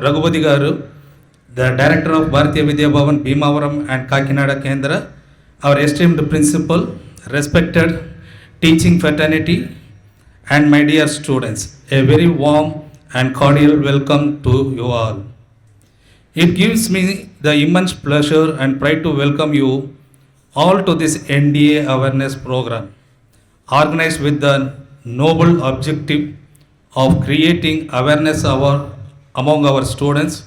Raghupati Garu, the Director of Bharatiya Vidya Bhavan, Bhimavaram and Kakinada Kendra, our esteemed principal, respected teaching fraternity, and my dear students, a very warm and cordial welcome to you all. It gives me the immense pleasure and pride to welcome you all to this NDA awareness program, organized with the noble objective of creating awareness among our students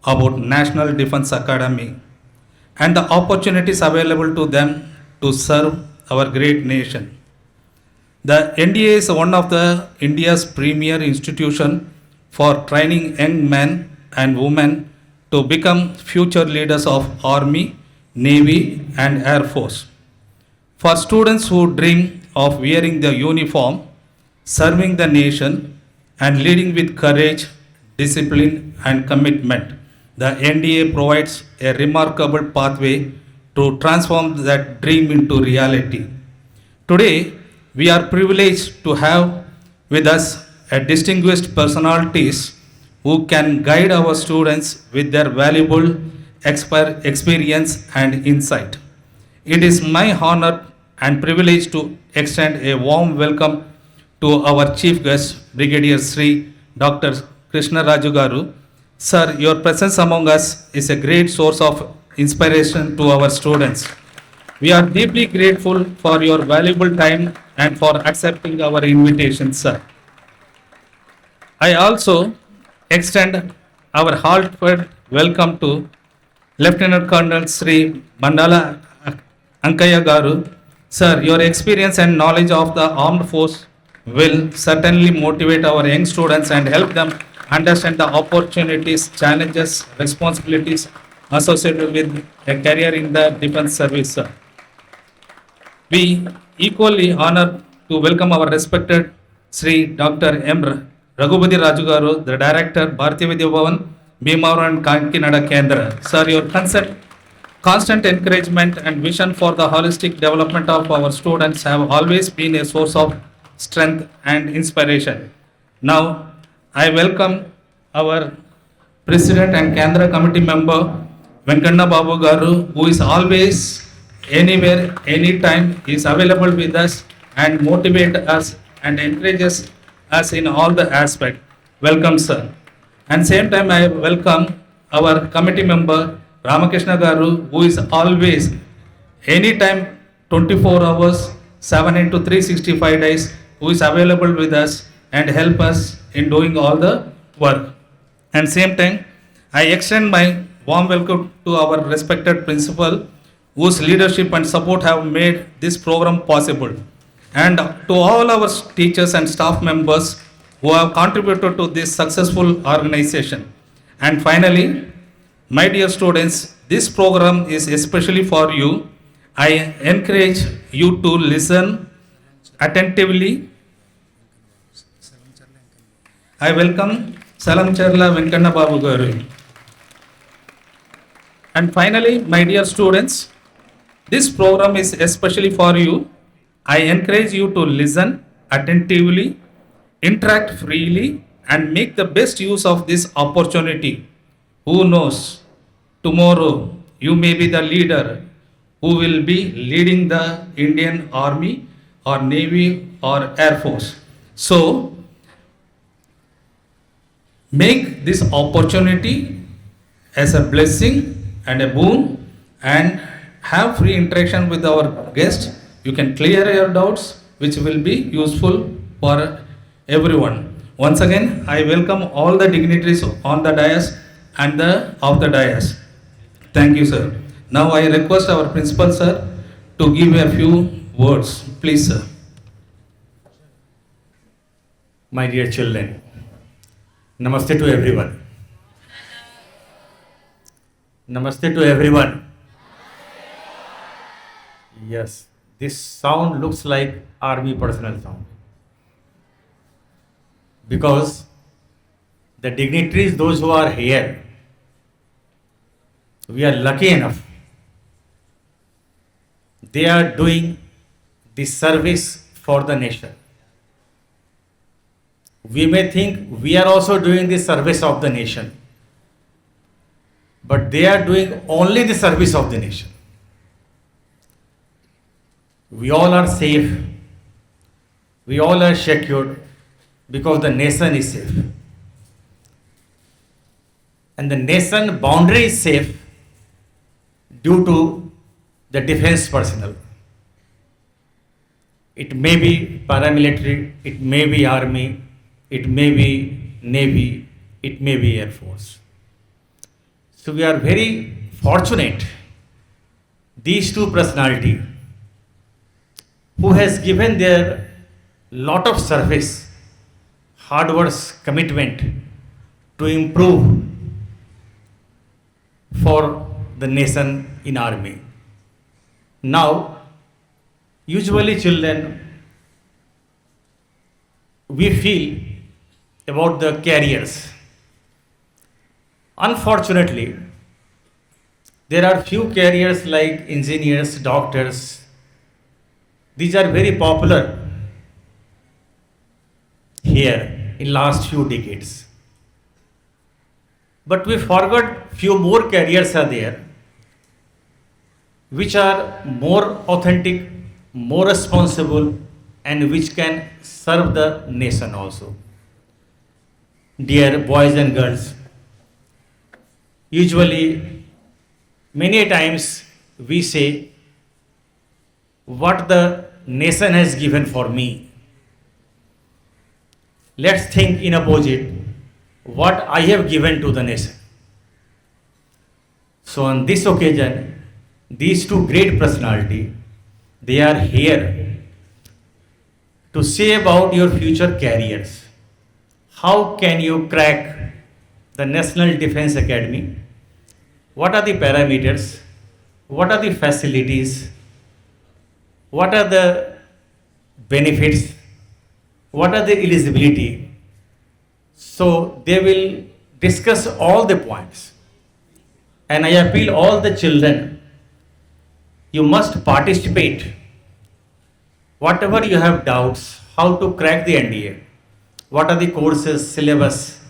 about National Defence Academy and the opportunities available to them to serve our great nation. The NDA is one of the India's premier institution for training young men and women to become future leaders of Army, Navy and Air Force. For students who dream of wearing the uniform, serving the nation and leading with courage, discipline and commitment, the NDA provides a remarkable pathway to transform that dream into reality. Today, we are privileged to have with us a distinguished personalities who can guide our students with their valuable experience and insight. It is my honor and privilege to extend a warm welcome to our chief guest, Brigadier Sri Dr. Krishna Raj Garu. Sir, your presence among us is a great source of inspiration to our students. We are deeply grateful for your valuable time and for accepting our invitation, sir. I also extend our heartfelt welcome to Lieutenant Colonel Sri Bandla Ankaiah Garu. Sir, your experience and knowledge of the armed force will certainly motivate our young students and help them understand the opportunities, challenges, responsibilities associated with a career in the defense service, sir. We equally honor to welcome our respected Sri Dr. M. Raghupati Raju Garu, the Director, Bharatiya Vidya Bhavan, Bhimavaram and Kakinada Kendra. Sir, your constant encouragement and vision for the holistic development of our students have always been a source of strength and inspiration. Now, I welcome our President and Kendra Committee member, Venkanna Babu Garu, who is always anywhere, anytime, is available with us and motivate us and encourages us in all the aspects. Welcome, sir. And same time, I welcome our committee member, Ramakrishna Garu, who is always, anytime, 24 hours, 7 into 365 days, who is available with us and help us in doing all the work. And same time, I extend my warm welcome to our respected principal, whose leadership and support have made this program possible, and to all our teachers and staff members who have contributed to this successful organization. And finally, my dear students, this program is especially for you. I encourage you to listen attentively. I welcome Salam Charla Venkanna Babu Garu. And finally, my dear students, this program is especially for you. I encourage you to listen attentively, interact freely, and make the best use of this opportunity. Who knows, tomorrow you may be the leader who will be leading the Indian Army or Navy or Air Force. So, make this opportunity as a blessing and a boon and have free interaction with our guests. You can clear your doubts, which will be useful for everyone. Once again, I welcome all the dignitaries on the dais and off the dais. Thank you, sir. Now I request our principal, sir, to give a few words. Please, sir. My dear children, namaste to everyone. Namaste to everyone. Yes, this sound looks like army personnel sound. Because the dignitaries, those who are here, we are lucky enough. They are doing the service for the nation. We may think we are also doing the service of the nation, but they are doing only the service of the nation. We all are safe, we all are secured because the nation is safe. And the nation boundary is safe due to the defense personnel. It may be paramilitary, it may be army, it may be navy, it may be air force. So we are very fortunate, these two personalities who has given their lot of service, hard work, commitment to improve for the nation in army. Now, usually children, we feel about the careers. Unfortunately, there are few careers like engineers, doctors. These are very popular here in last few decades. But we forgot few more careers are there which are more authentic, more responsible, and which can serve the nation also. Dear boys and girls, usually many times we say what the nation has given for me. Let's think in opposite what I have given to the nation. So on this occasion, these two great personalities, they are here to say about your future careers. How can you crack the National Defense Academy? What are the parameters? What are the facilities? What are the benefits? What are the eligibility? So they will discuss all the points. And I appeal all the children, you must participate. Whatever you have doubts, how to crack the NDA, what are the courses, syllabus,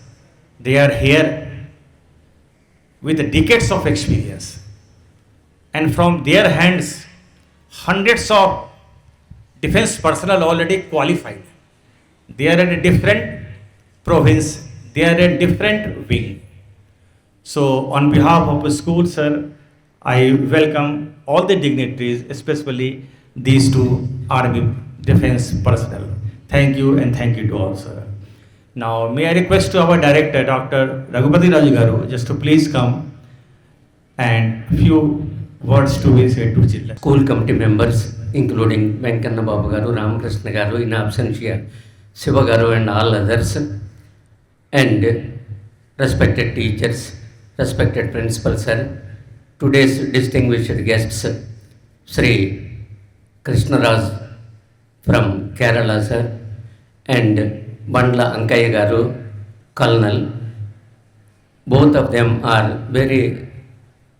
they are here with decades of experience. And from their hands, hundreds of defense personnel already qualified. They are at a different province, they are a different wing. So on behalf of the school, sir, I welcome all the dignitaries, especially these two army defense personnel. Thank you and thank you to all, sir. Now, may I request to our director, Dr. Raghupati Raju Garu, just to please come and few words to be said to children. School committee members, including Venkanna Babu Garu, Ramakrishna Garu, in absentia, Shiva Garu and all others, and respected teachers, respected principal sir, today's distinguished guests, Sri Krishna Raj from Kerala sir, and Bandla Ankaiah Garu, Colonel. Both of them are very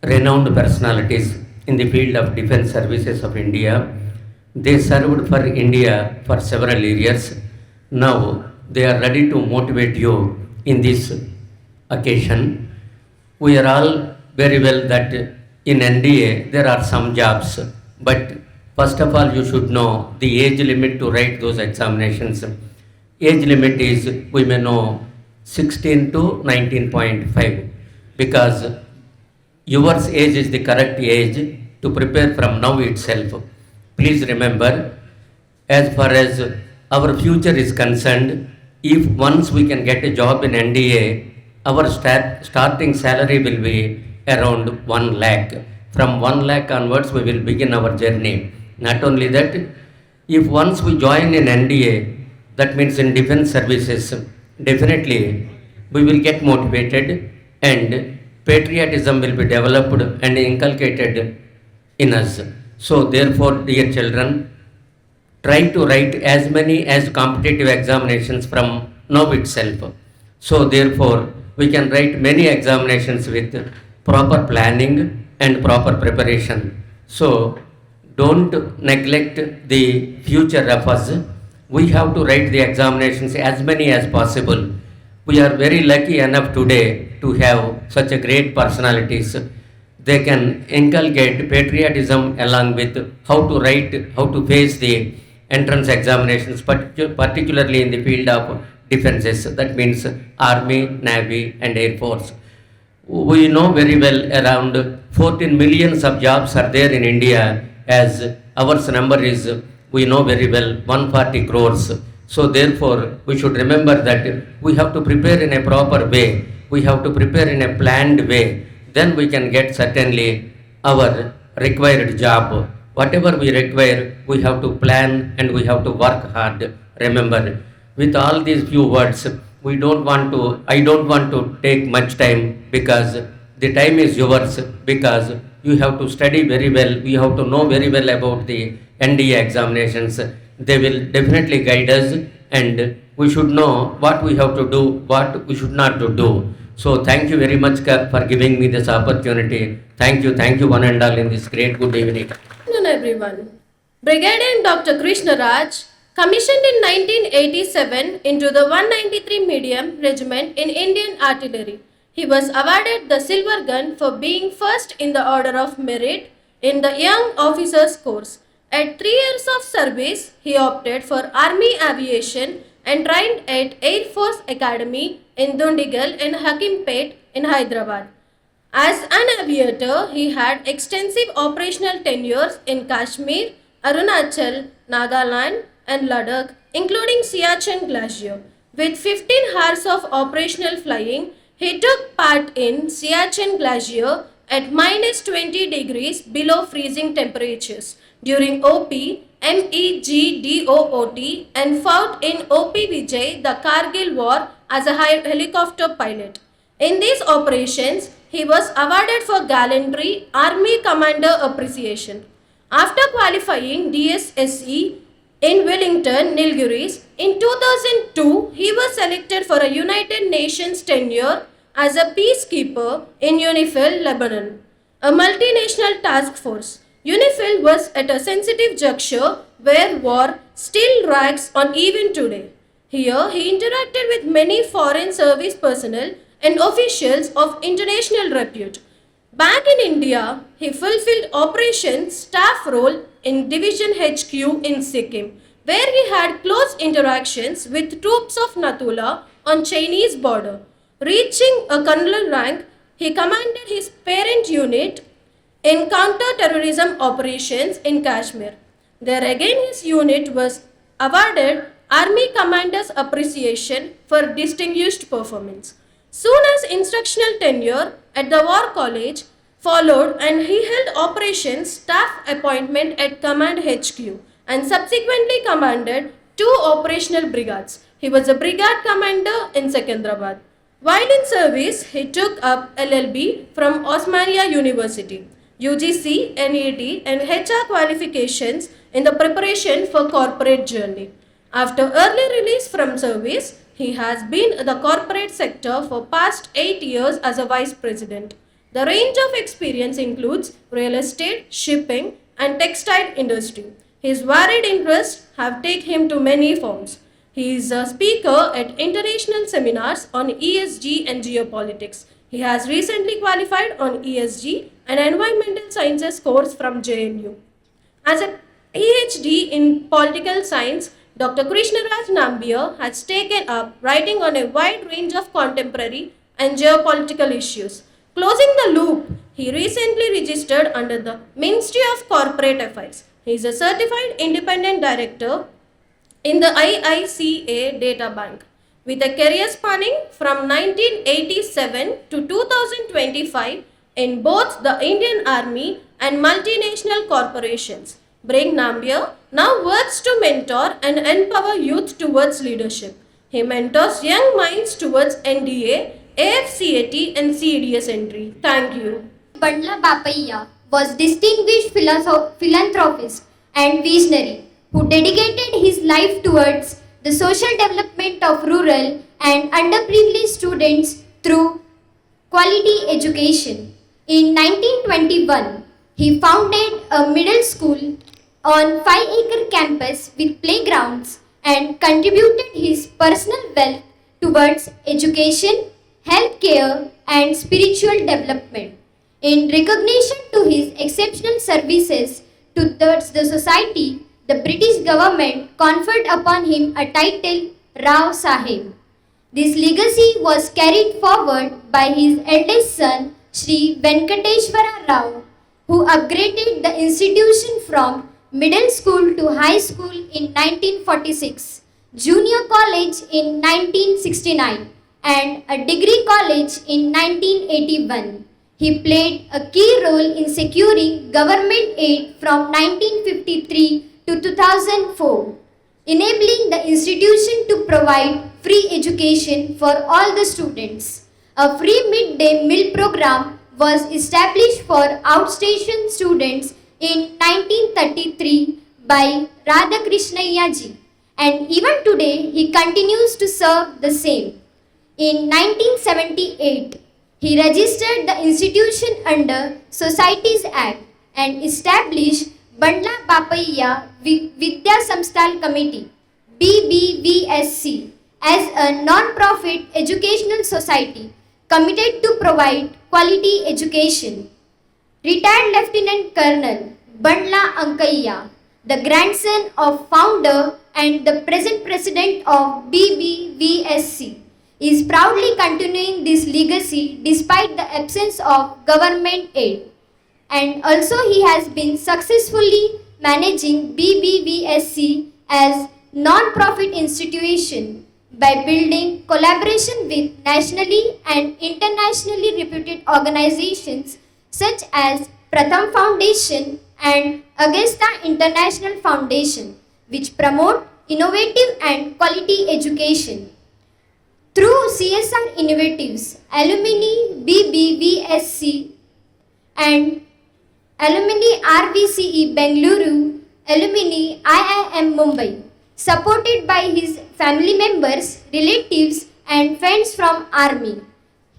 renowned personalities in the field of defense services of India. They served for India for several years. Now they are ready to motivate you in this occasion. We are all very well that in NDA there are some jobs, but first of all you should know the age limit to write those examinations. Age limit is, we may know, 16 to 19.5, because yours age is the correct age to prepare from now itself. Please remember, as far as our future is concerned, if once we can get a job in NDA, our starting salary will be around 1 lakh. From 1 lakh onwards, we will begin our journey. Not only that, if once we join in NDA, that means in defense services, definitely we will get motivated and patriotism will be developed and inculcated in us. So therefore, dear children, try to write as many as competitive examinations from now itself. So therefore, we can write many examinations with proper planning and proper preparation. So don't neglect the future of us. We have to write the examinations as many as possible. We are very lucky enough today to have such a great personalities. They can inculcate patriotism along with how to write, how to face the entrance examinations, particularly in the field of defenses. That means Army, Navy, and Air Force. We know very well around 14 millions of jobs are there in India, as our number is, we know very well, 140 crores. So therefore, we should remember that we have to prepare in a proper way. We have to prepare in a planned way. Then we can get certainly our required job. Whatever we require, we have to plan and we have to work hard. Remember, with all these few words, I don't want to take much time, because the time is yours, because you have to study very well. You have to know very well about the NDA examinations. They will definitely guide us, and we should know what we have to do, what we should not to do. So thank you very much for giving me this opportunity. Thank you one and all in this great good evening. Good afternoon, everyone. Brigadier Dr. Krishna Raj, commissioned in 1987 into the 193 Medium Regiment in Indian Artillery. He was awarded the Silver Gun for being first in the Order of Merit in the Young Officers course. At 3 years of service, he opted for Army Aviation and trained at Air Force Academy in Dundigal and Hakimpet in Hyderabad. As an aviator, he had extensive operational tenures in Kashmir, Arunachal, Nagaland, and Ladakh, including Siachen Glacier. With 15 hours of operational flying, he took part in Siachen Glacier at minus 20 degrees below freezing temperatures during OP, MEGDOOT, and fought in OP Vijay, the Kargil War, as a helicopter pilot. In these operations, he was awarded for gallantry Army Commander Appreciation. After qualifying DSSE in Wellington, Nilgiris, in 2002, he was selected for a United Nations tenure as a peacekeeper in UNIFIL, Lebanon, a multinational task force. UNIFIL was at a sensitive juncture where war still rags on even today. Here, he interacted with many foreign service personnel and officials of international repute. Back in India, he fulfilled operations staff role in Division HQ in Sikkim, where he had close interactions with troops of Nathula on Chinese border. Reaching a colonel rank, he commanded his parent unit in counter-terrorism operations in Kashmir. There again his unit was awarded Army Commander's Appreciation for distinguished performance. Soon as instructional tenure at the War College followed, and he held operations staff appointment at Command HQ and subsequently commanded 2 operational brigades. He was a brigade commander in Secunderabad. While in service, he took up LLB from Osmania University, UGC, NET, and HR qualifications in the preparation for corporate journey. After early release from service, he has been in the corporate sector for past 8 years as a vice president. The range of experience includes real estate, shipping, and textile industry. His varied interests have taken him to many firms. He is a speaker at international seminars on ESG and geopolitics. He has recently qualified on ESG and environmental sciences course from JNU. As a PhD in political science, Dr. Krishna Raj Nambiar has taken up writing on a wide range of contemporary and geopolitical issues. Closing the loop, he recently registered under the Ministry of Corporate Affairs. He is a certified independent director in the IICA Data Bank with a career spanning from 1987 to 2025 in both the Indian Army and multinational corporations. Bring Nambiar now works to mentor and empower youth towards leadership. He mentors young minds towards NDA, AFCAT and CDS entry. Thank you. Bandla Ankaiah was distinguished philanthropist and visionary who dedicated his life towards the social development of rural and underprivileged students through quality education. In 1921, he founded a middle school on 5-acre campus with playgrounds and contributed his personal wealth towards education, health care, and spiritual development. In recognition to his exceptional services towards the society, the British government conferred upon him a title Rao Sahib. This legacy was carried forward by his eldest son, Sri Venkateshwara Rao, who upgraded the institution from middle school to high school in 1946, junior college in 1969, and a degree college in 1981. He played a key role in securing government aid from 1953 to 2004, enabling the institution to provide free education for all the students. A free midday meal program was established for outstation students in 1933 by Radhakrishna ji, and even today he continues to serve the same. In 1978, he registered the institution under Societies Act and established Bandla Ankaiah Vidya Samstal Committee BBVSC as a non-profit educational society committed to provide quality education. Retired Lieutenant Colonel Bandla Ankaiah, the grandson of founder and the present president of BBVSC, is proudly continuing this legacy despite the absence of government aid. And also he has been successfully managing BBVSC as non-profit institution by building collaboration with nationally and internationally reputed organizations such as Pratham Foundation and Augusta International Foundation, which promote innovative and quality education. Through CSR initiatives, alumni BBVSC and alumni RVCE Bengaluru, alumni IIM Mumbai, supported by his family members, relatives and friends from army.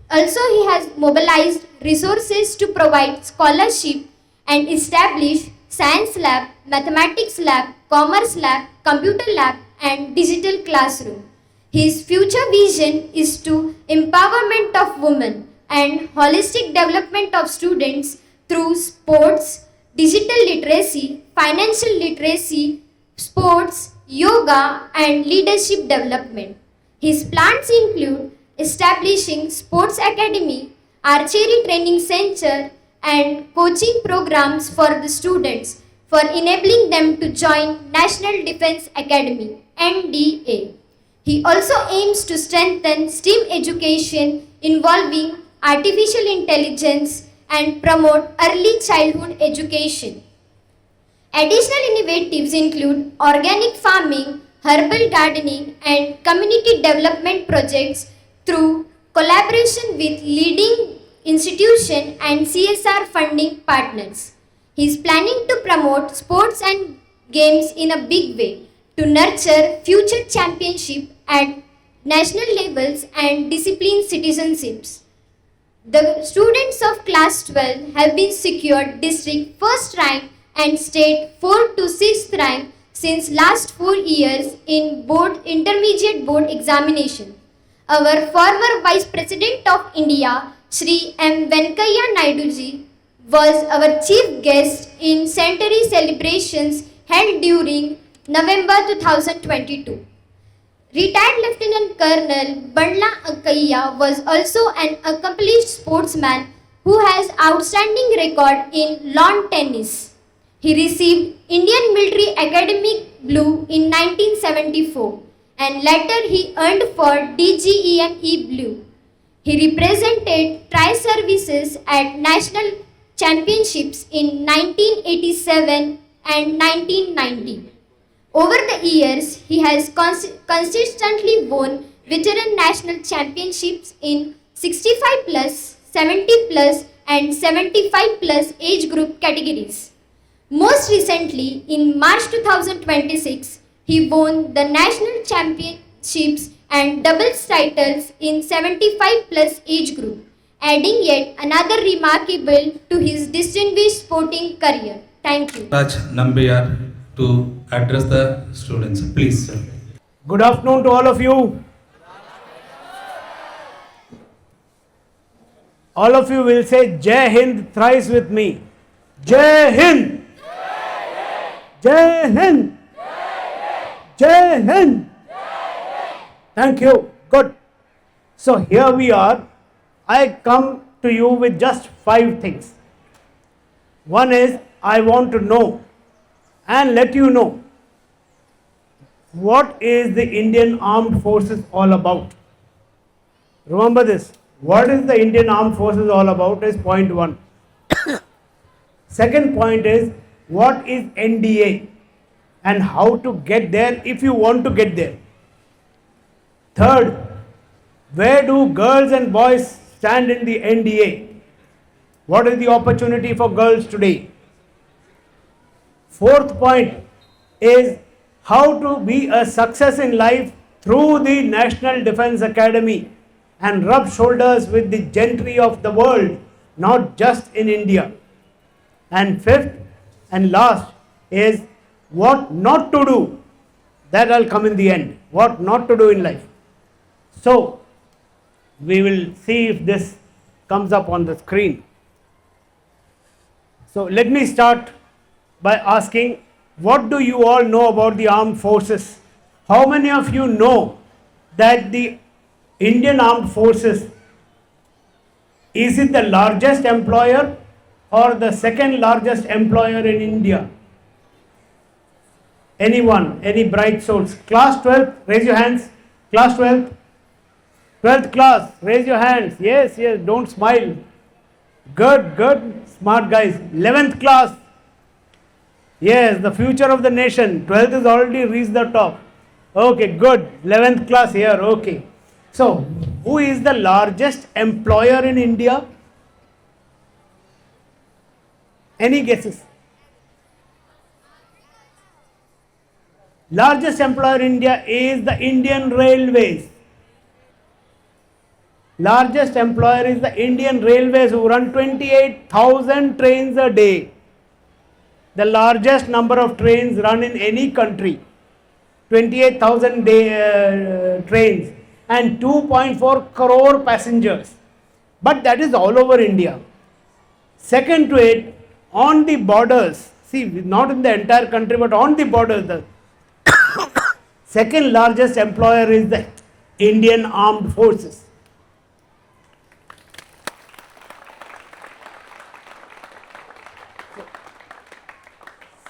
Also, he has mobilized resources to provide scholarship and establish science lab, mathematics lab, commerce lab, computer lab and digital classroom. His future vision is to empowerment of women and holistic development of students through sports, digital literacy, financial literacy, sports, yoga and leadership development. His plans include establishing sports academy, archery training center and coaching programs for the students for enabling them to join National Defence Academy NDA. He also aims to strengthen STEM education involving artificial intelligence and promote early childhood education. Additional initiatives include organic farming, herbal gardening and community development projects through collaboration with leading institutions and CSR funding partners. He is planning to promote sports and games in a big way to nurture future championship at national levels and discipline citizenships. The students of class 12 have been secured district first rank and state 4th to 6th rank since last 4 years in intermediate board examination. Our former Vice President of India, Shri M. Venkaiah Naidu ji, was our chief guest in centenary celebrations held during November 2022. Retired Lieutenant Colonel Bandla Ankaiah was also an accomplished sportsman who has outstanding record in lawn tennis. He received Indian Military Academic Blue in 1974 and later he earned for DGEME Blue. He represented Tri-Services at National Championships in 1987 and 1990. Over the years, he has consistently won veteran national championships in 65 plus, 70 plus and 75 plus age group categories. Most recently, in March 2026, he won the national championships and doubles titles in 75 plus age group, adding yet another remarkable to his distinguished sporting career. Thank you. Raj Nambiyar to address the students. Please, sir. Good afternoon to all of you. All of you will say Jai Hind thrice with me. Jai Hind. Jai Hind. Jai Hind. Thank you. Good. So here we are. I come to you with just 5 things. One is I want to know and let you know what is the Indian Armed Forces all about. Remember this. What is the Indian Armed Forces all about is point 1. Second point is what is NDA and how to get there if you want to get there. Third, where do girls and boys stand in the NDA? What is the opportunity for girls today? Fourth point is how to be a success in life through the National Defence Academy and rub shoulders with the gentry of the world, not just in India. And fifth and last is what not to do. That will come in the end. What not to do in life. So, we will see if this comes up on the screen. So, let me start by asking, what do you all know about the armed forces? How many of you know that the Indian Armed Forces, is it the largest employer or the second largest employer in India? Anyone? Any bright souls? Class 12, raise your hands. Class 12. 12th class, raise your hands. Yes, yes, don't smile. Good, good, smart guys. 11th class. Yes, the future of the nation. 12th has already reached the top. Okay, good. 11th class here, okay. So, who is the largest employer in India? Any guesses? Largest employer in India is the Indian Railways. Largest employer is the Indian Railways, who run 28,000 trains a day. The largest number of trains run in any country. 28,000 trains and 2.4 crore passengers. But that is all over India. Second to it, on the borders, see, not in the entire country, but on the borders, the second largest employer is the Indian Armed Forces.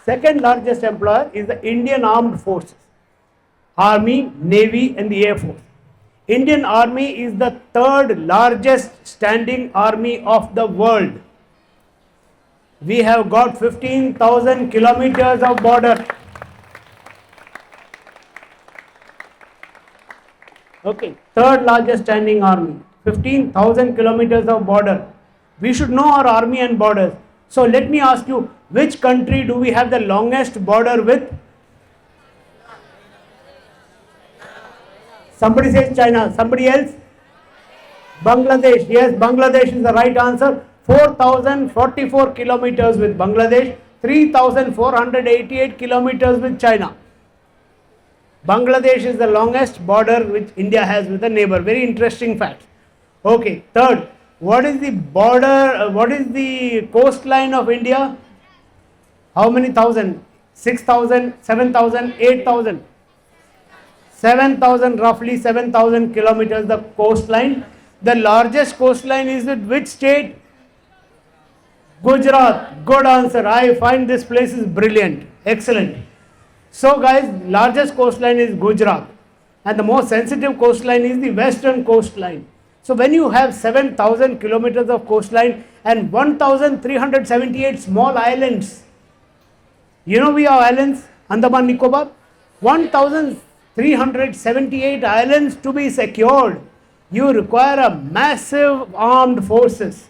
Second largest employer is the Indian Armed Forces, Army, Navy and the Air Force. Indian Army is the third largest standing army of the world. We have got 15,000 kilometers of border. Okay, third largest standing army, 15,000 kilometers of border. We should know our army and borders. So let me ask you, which country do we have the longest border with? Somebody says China. Somebody else? Bangladesh. Yes, Bangladesh is the right answer. 4,044 kilometers with Bangladesh, 3,488 kilometers with China. Bangladesh is the longest border which India has with a neighbor. Very interesting fact. Okay, third, what is the border, what is the coastline of India? How many thousand? 6,000, 7,000, 8,000? 7,000, roughly 7,000 kilometers the coastline. The largest coastline is with which state? Gujarat. Good answer. I find this place is brilliant. Excellent. So guys, largest coastline is Gujarat and the most sensitive coastline is the western coastline. So when you have 7,000 kilometers of coastline and 1,378 small islands, you know we have islands, Andaman Nicobar, 1,378 islands to be secured. You require a massive armed forces.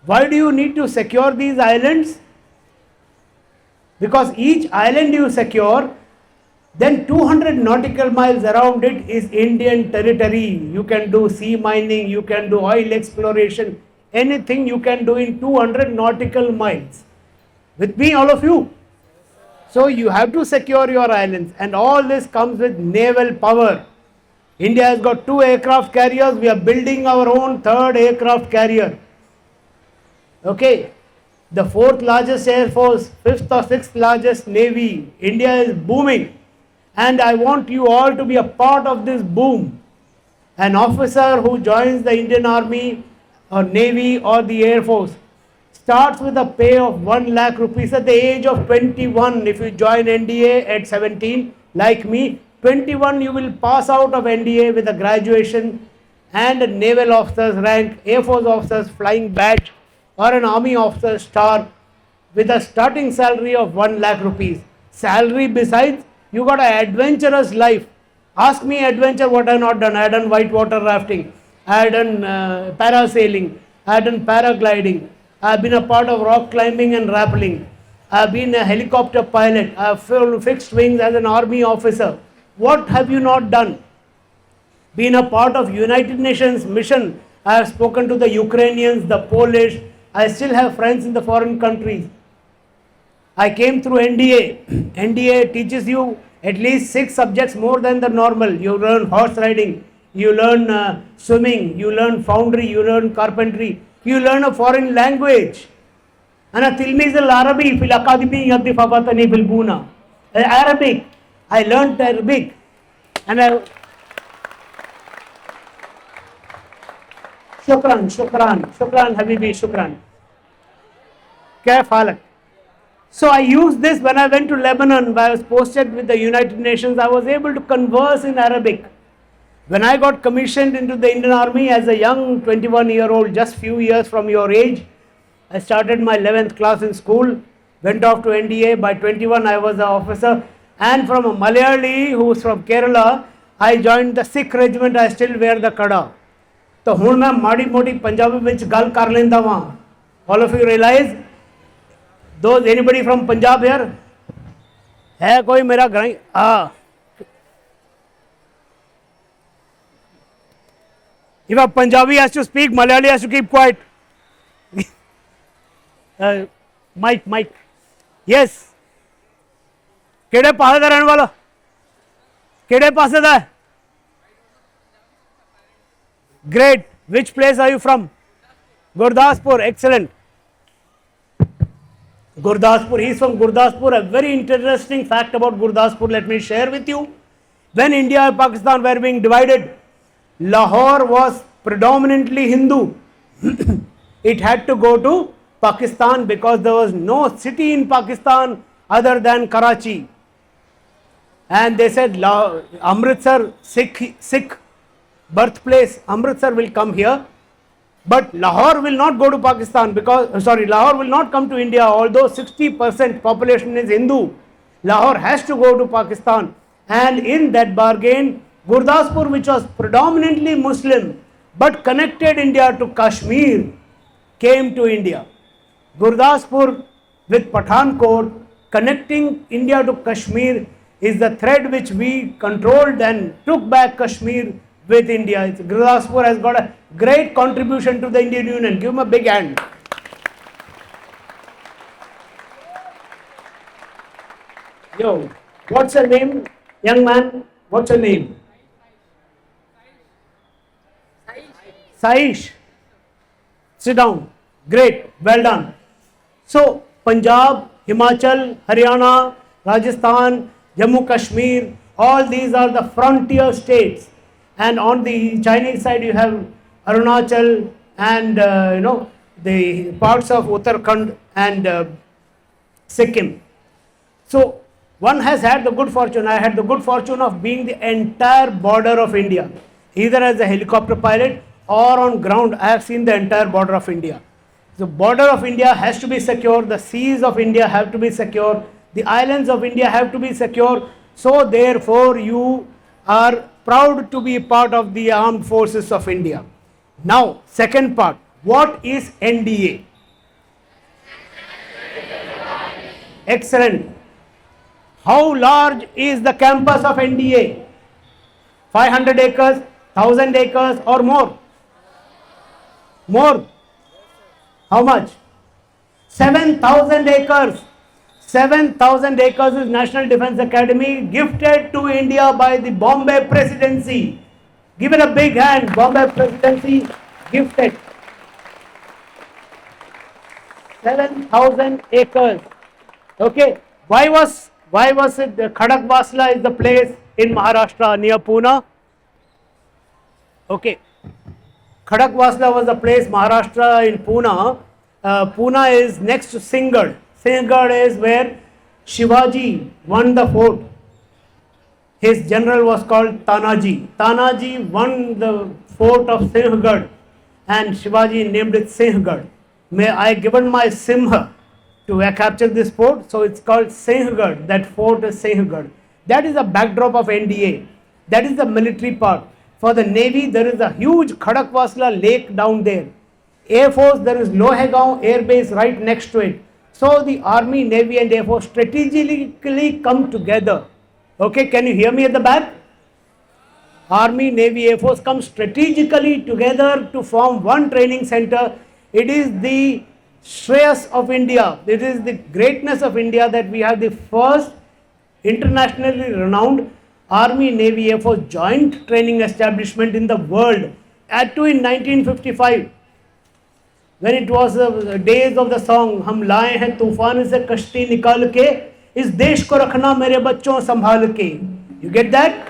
Why do you need to secure these islands? Because each island you secure, then 200 nautical miles around it is Indian territory. You can do sea mining, you can do oil exploration, anything you can do in 200 nautical miles. With me, all of you? So you have to secure your islands, and all this comes with naval power. India has got 2 aircraft carriers. We are building our own 3rd aircraft carrier. Okay. The 4th largest air force, 5th or 6th largest navy. India is booming. And I want you all to be a part of this boom. An officer who joins the Indian Army or Navy or the Air Force starts with a pay of 1 lakh rupees at the age of 21. If you join NDA at 17, like me, 21 you will pass out of NDA with a graduation and a naval officer's rank, Air Force officer's flying badge, or an army officer's star with a starting salary of 1 lakh rupees. Salary besides, you got an adventurous life. Ask me adventure what I have not done. I have done whitewater rafting, I have done parasailing, I have done paragliding, I have been a part of rock climbing and rappelling, I have been a helicopter pilot, I have flown fixed wings as an army officer. What have you not done? Been a part of United Nations mission. I have spoken to the Ukrainians, the Polish. I still have friends in the foreign countries. I came through NDA. NDA teaches you at least 6 subjects more than the normal. You learn horse riding, you learn swimming, you learn foundry, you learn carpentry, you learn a foreign language. Ana tilmiz al-Arabi fil akademi yaddi fabatani bil buna. Arabic. I learned Arabic. And Shukran, Habibi, Shukran. Kaif halak? So I used this when I went to Lebanon, where I was posted with the United Nations. I was able to converse in Arabic. When I got commissioned into the Indian Army as a young 21-year-old, just few years from your age, I started my 11th class in school, went off to NDA. By 21, I was an officer. And from a Malayali who was from Kerala, I joined the Sikh regiment. I still wear the kada. So, ਹੁਣ मैं माड़ी मोटी पंजाबी ਵਿੱਚ ਗੱਲ ਕਰ ਲੈਂਦਾ ਵਾਂ. All of you realize, those anybody from Punjab here? है कोई मेरा ग्राई? If a Punjabi has to speak, Malayali has to keep quiet. Mike. Yes. ਕਿਹੜੇ ਪਾਸੇ ਦਾ ਰਹਿਣ ਵਾਲਾ? ਕਿਹੜੇ ਪਾਸੇ ਦਾ? Great. Which place are you from? Gurdaspur. Excellent. Gurdaspur. He is from Gurdaspur. A very interesting fact about Gurdaspur, let me share with you. When India and Pakistan were being divided, Lahore was predominantly Hindu. It had to go to Pakistan because there was no city in Pakistan other than Karachi. And they said Amritsar, Sikh birthplace, Amritsar will come here, but Lahore will not go to Pakistan because, Lahore will not come to India, although 60% population is Hindu. Lahore has to go to Pakistan, and in that bargain, Gurdaspur, which was predominantly Muslim, but connected India to Kashmir, came to India. Gurdaspur with Pathankot, connecting India to Kashmir, is the thread which we controlled and took back Kashmir with India. Gurdaspur has got a great contribution to the Indian Union. Give him a big hand. Yo, what's your name, young man? What's your name? Saish. Sit down. Great. Well done. So, Punjab, Himachal, Haryana, Rajasthan, Jammu Kashmir, all these are the frontier states. And on the Chinese side, you have Arunachal and the parts of Uttarakhand and Sikkim. So one has had the good fortune. I had the good fortune of being the entire border of India, either as a helicopter pilot or on ground. I have seen the entire border of India. The border of India has to be secure. The seas of India have to be secure. The islands of India have to be secure. So therefore, you are proud to be part of the armed forces of India. Now, second part, what is NDA? Excellent. How large is the campus of NDA? 500 acres, 1000 acres or more? More. How much? 7,000 acres. 7,000 acres is National Defence Academy, gifted to India by the Bombay Presidency. Give it a big hand. Bombay Presidency gifted 7,000 acres. Okay. Why was it Khadakwasla is the place in Maharashtra near Pune? Okay. Khadakwasla was the place Maharashtra in Pune. Pune is next to Singhgad. Singhgad is where Shivaji won the fort. His general was called Tanaji. Tanaji won the fort of Singhgad and Shivaji named it Singhgad. May I given my Simha to capture this fort, so it's called Singhgad. That fort is Singhgad. That is the backdrop of NDA. That is the military part. For the Navy, there is a huge Khadakwasla lake down there. Air Force, there is Lohegaon Air Base right next to it. So the Army, Navy and Air Force strategically come together. Okay, can you hear me at the back? Army, Navy, Air Force come strategically together to form one training center. It is the Shreyas of India. It is the greatness of India that we have the first internationally renowned Army, Navy, Air Force joint training establishment in the world. Add to in 1955, when it was the days of the song, हम लाए हैं तूफान से कश्ती निकाल के इस देश को रखना मेरे बच्चों संभाल के. You get that?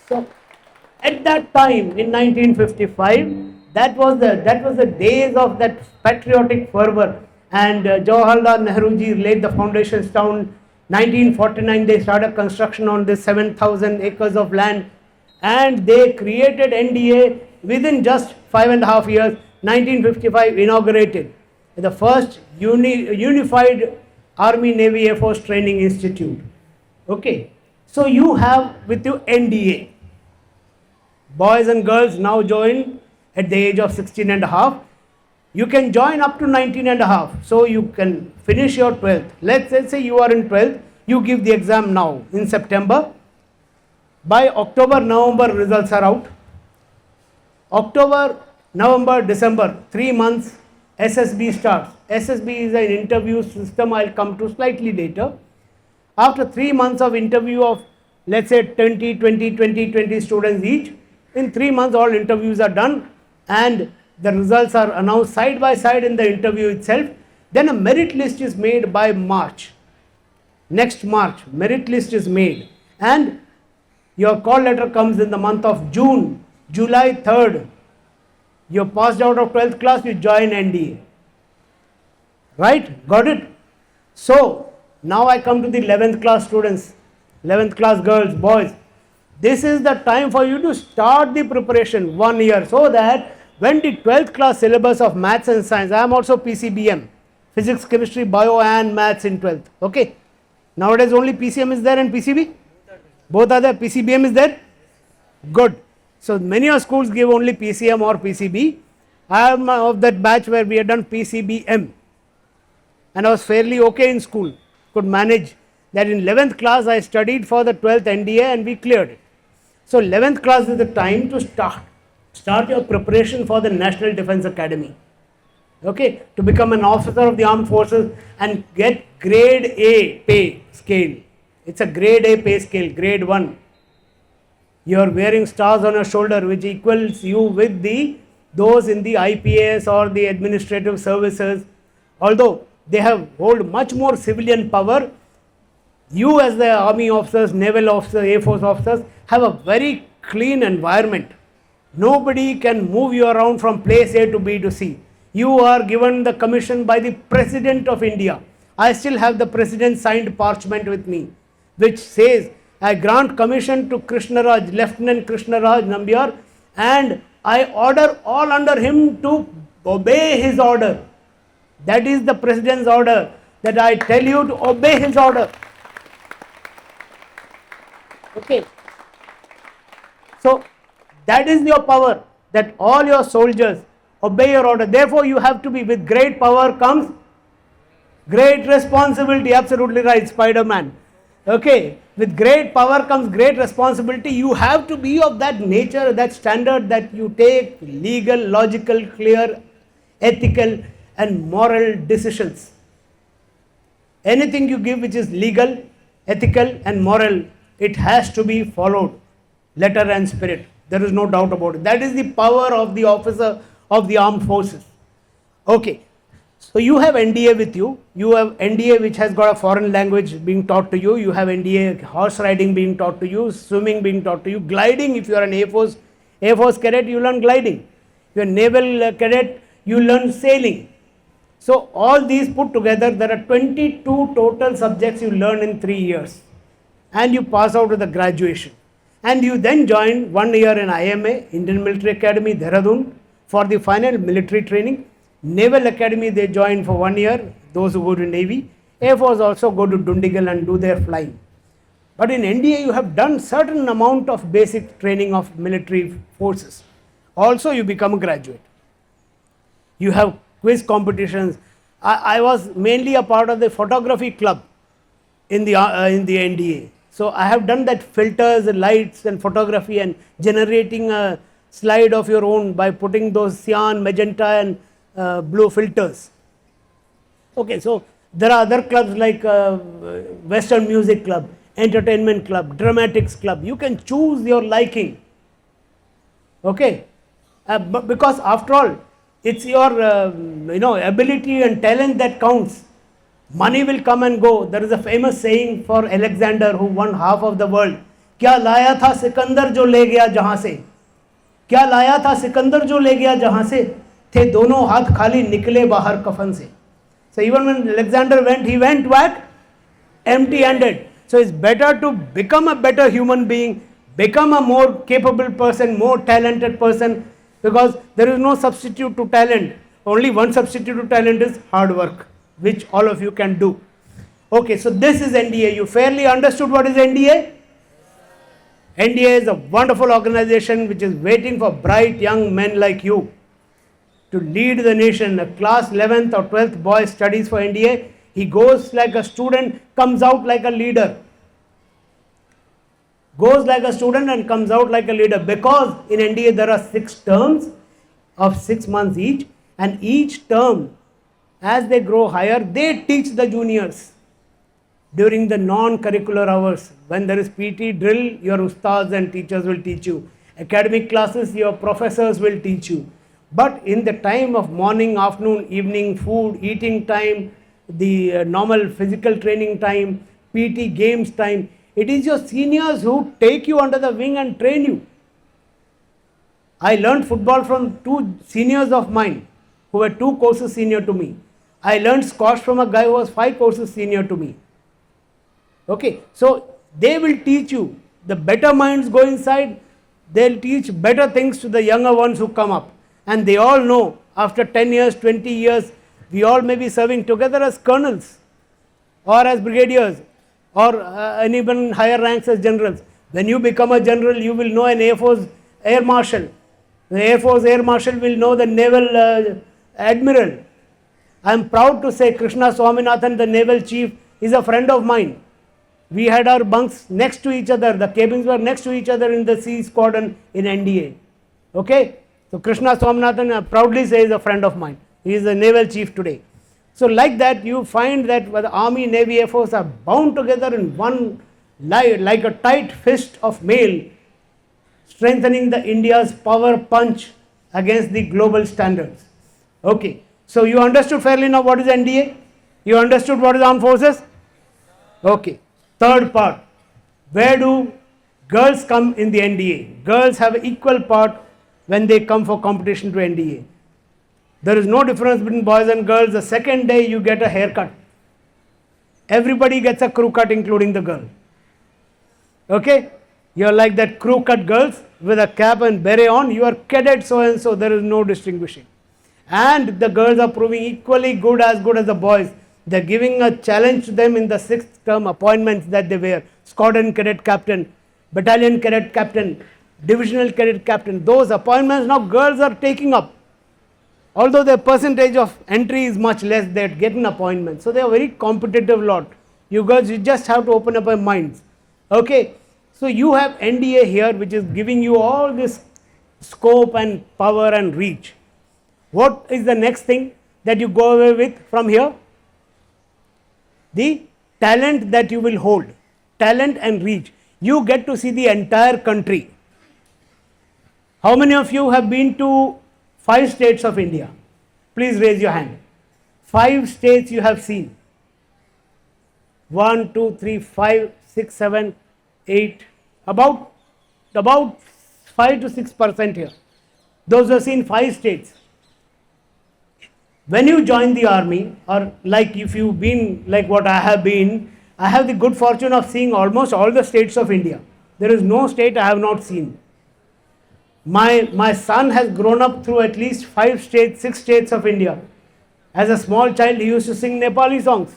So at that time in 1955, that was the days of that patriotic fervor, and Jawaharlal Nehru ji laid the foundation stone. 1949 they started construction on this 7,000 acres of land, and they created NDA within just 5.5 years. 1955 inaugurated the first unified Army, Navy, Air Force Training Institute. Okay, so you have with you NDA. Boys and girls now join at the age of 16.5. You can join up to 19.5. So you can finish your 12th. Let's say you are in 12th. You give the exam now in September. By October, November, results are out. October, November, December, 3 months, SSB starts. SSB is an interview system. I'll come to slightly later. After 3 months of interview of, let's say 20 students each, in 3 months all interviews are done and the results are announced side by side in the interview itself. Then a merit list is made by March. Next March, merit list is made and your call letter comes in the month of June. July 3rd, you're passed out of 12th class, you join NDA. Right? Got it? So, now I come to the 11th class students, 11th class girls, boys. This is the time for you to start the preparation 1 year, so that when the 12th class syllabus of maths and science, I am also PCBM, physics, chemistry, bio and maths in 12th. Okay. Nowadays only PCM is there and PCB? Both are there. PCBM is there? Good. So many of schools give only PCM or PCB. I am of that batch where we had done PCBM. And I was fairly okay in school. Could manage that. In 11th class I studied for the 12th NDA and we cleared it. So 11th class is the time to start your preparation for the National Defence Academy. Okay, to become an officer of the armed forces and get grade A pay scale. It's a grade A pay scale, grade 1. You are wearing stars on your shoulder which equals you with those in the IPS or the administrative services. Although they hold much more civilian power, you as the army officers, naval officers, Air Force officers have a very clean environment. Nobody can move you around from place A to B to C. You are given the commission by the President of India. I still have the President signed parchment with me, which says, I grant commission to Krishna Raj, Lieutenant Krishna Raj Nambiar, and I order all under him to obey his order. That is the President's order, that I tell you to obey his order. Okay. So, that is your power, that all your soldiers obey your order. Therefore, you have to be, with great power comes great responsibility. Absolutely right, Spider-Man. Okay, with great power comes great responsibility. You have to be of that nature, that standard, that you take legal, logical, clear, ethical and moral decisions. Anything you give which is legal, ethical and moral, it has to be followed, letter and spirit. There is no doubt about it. That is the power of the officer of the armed forces. Okay, so you have NDA with you. You have NDA which has got a foreign language being taught to you. You have NDA horse riding being taught to you, swimming being taught to you, gliding. If you are an Air Force cadet, you learn gliding. If you are a naval cadet, you learn sailing. So all these put together, there are 22 total subjects you learn in 3 years, and you pass out with a graduation. And you then join 1 year in IMA, Indian Military Academy, Dehradun, for the final military training. Naval Academy they join for 1 year, those who go to Navy. Air Force also go to Dundigal and do their flying. But in NDA you have done certain amount of basic training of military forces. Also you become a graduate. You have quiz competitions. I was mainly a part of the photography club in the NDA. So I have done that filters, lights and photography and generating a slide of your own by putting those cyan, magenta and blue filters. Okay, so there are other clubs like Western Music Club, Entertainment Club, Dramatics Club. You can choose your liking. Okay, but because after all, it's your ability and talent that counts. Money will come and go. There is a famous saying for Alexander who won half of the world. क्या लाया था सिकंदर जो ले गया जहां से? क्या लाया था सिकंदर जो ले गया जहां से? थे दोनों हाथ खाली निकले बाहर कफन से. So even when Alexander went, he went back empty-handed. So it's better to become a better human being, become a more capable person, more talented person, because there is no substitute to talent. Only one substitute to talent is hard work, which all of you can do. Okay, so this is NDA. You fairly understood what is NDA? NDA is a wonderful organization which is waiting for bright young men like you to lead the nation. A class 11th or 12th boy studies for NDA. He goes like a student, comes out like a leader. Goes like a student and comes out like a leader, because in NDA there are 6 terms of 6 months each, and each term, as they grow higher, they teach the juniors during the non-curricular hours. When there is PT drill, your ustads and teachers will teach you. Academic classes, your professors will teach you. But in the time of morning, afternoon, evening, food, eating time, the normal physical training time, PT games time, it is your seniors who take you under the wing and train you. I learned football from 2 seniors of mine who were 2 courses senior to me. I learned squash from a guy who was 5 courses senior to me. Okay, so they will teach you. The better minds go inside, they'll teach better things to the younger ones who come up. And they all know after 10 years, 20 years, we all may be serving together as colonels or as brigadiers or and even higher ranks as generals. When you become a general, you will know an Air Force Air Marshal. The Air Force Air Marshal will know the Naval Admiral. I am proud to say Krishna Swaminathan, the Naval Chief, is a friend of mine. We had our bunks next to each other. The cabins were next to each other in the Sea Squadron in NDA. Okay? So Krishna Swaminathan, I proudly say, is a friend of mine. He is the Naval Chief today. So like that, you find that the Army, Navy, Air Force are bound together in one like a tight fist of mail, strengthening the India's power punch against the global standards. Okay, so you understood fairly now what is NDA? You understood what is armed forces? Okay, third part, where do girls come in the NDA? Girls have equal part when they come for competition to NDA. There is no difference between boys and girls. The second day you get a haircut. Everybody gets a crew cut, including the girl. Okay? You are like that crew cut girls with a cap and beret on. You are cadet so and so. There is no distinguishing. And the girls are proving equally good as the boys. They are giving a challenge to them in the 6th term appointments that they wear. Squadron cadet captain, battalion cadet captain, divisional cadet captain. Those appointments now girls are taking up. Although their percentage of entry is much less, they get an appointment. So they are very competitive lot. You girls, you just have to open up your minds. Okay. So you have NDA here, which is giving you all this scope and power and reach. What is the next thing that you go away with from here? The talent that you will hold. Talent and reach. You get to see the entire country. How many of you have been to 5 states of India? Please raise your hand. 5 states you have seen. 1, 2, 3, 5, 6, 7, 8, about 5 to 6% here. Those who have seen 5 states. When you join the army, or like if you've been like what I have been, I have the good fortune of seeing almost all the states of India. There is no state I have not seen. My son has grown up through at least 5 states, 6 states of India. As a small child, he used to sing Nepali songs.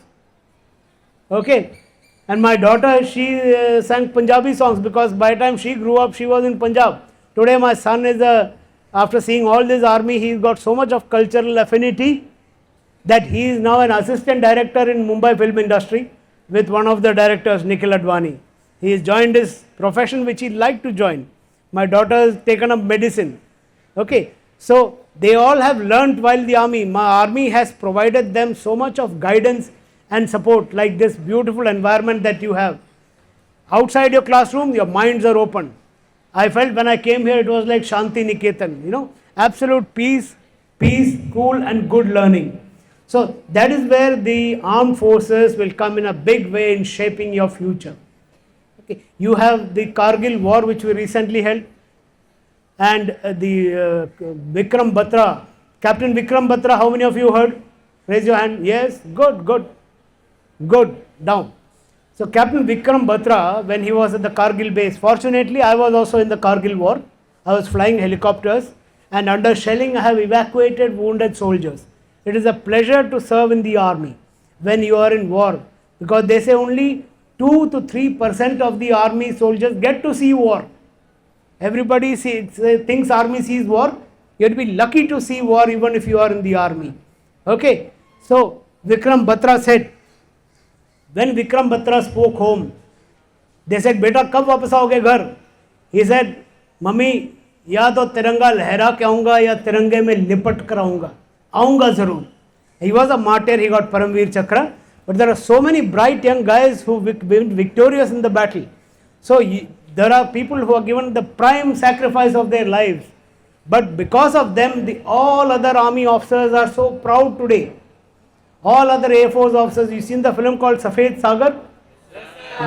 Okay. And my daughter, she sang Punjabi songs because by the time she grew up, she was in Punjab. Today my son is after seeing all this army, he's got so much of cultural affinity that he is now an assistant director in Mumbai film industry with one of the directors, Nikhil Advani. He has joined his profession which he liked to join. My daughter has taken up medicine. Okay, so they all have learnt while the army. My army has provided them so much of guidance and support, like this beautiful environment that you have. Outside your classroom, your minds are open. I felt when I came here, it was like Shanti Niketan, absolute peace, cool and good learning. So that is where the armed forces will come in a big way in shaping your future. Okay. You have the Kargil war which we recently held, and the Vikram Batra, Captain Vikram Batra, how many of you heard? Raise your hand. Yes, good, down. So Captain Vikram Batra, when he was at the Kargil base, fortunately I was also in the Kargil war. I was flying helicopters and under shelling I have evacuated wounded soldiers. It is a pleasure to serve in the army when you are in war, because they say only 2 to 3% of the army soldiers get to see war. Everybody thinks army sees war. You have to be lucky to see war even if you are in the army. Okay, so Vikram Batra said, when Vikram Batra spoke home, they said, "Beta, kab wapas aaoge ghar?" He said, "Mummy, या तो तिरंगा लहरा के आऊँगा या तिरंगे में लिपट कर आऊँगा ज़रूर." He was a martyr, he got Paramveer Chakra, but there are so many bright young guys who been victorious in the battle. So there are people who are given the prime sacrifice of their lives, but because of them, all other army officers are so proud today. All other Air Force officers, you seen the film called Safed Sagar?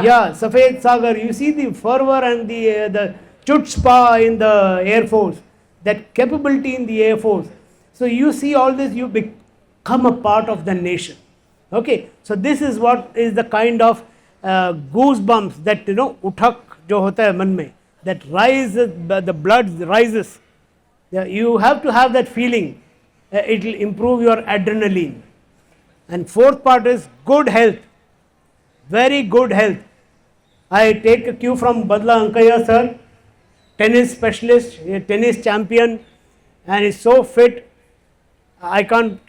Yeah, Safed Sagar. You see the fervor and the chutzpah in the Air Force, that capability in the Air Force. So you see all this, you become a part of the nation. Okay, so this is what is the kind of goosebumps that uthak jo hota hai man mein, that rises, the blood rises. You have to have that feeling. It will improve your adrenaline. And fourth part is good health, very good health. I take a cue from Bandla Ankaiah sir, tennis specialist, a tennis champion, and is so fit. I can't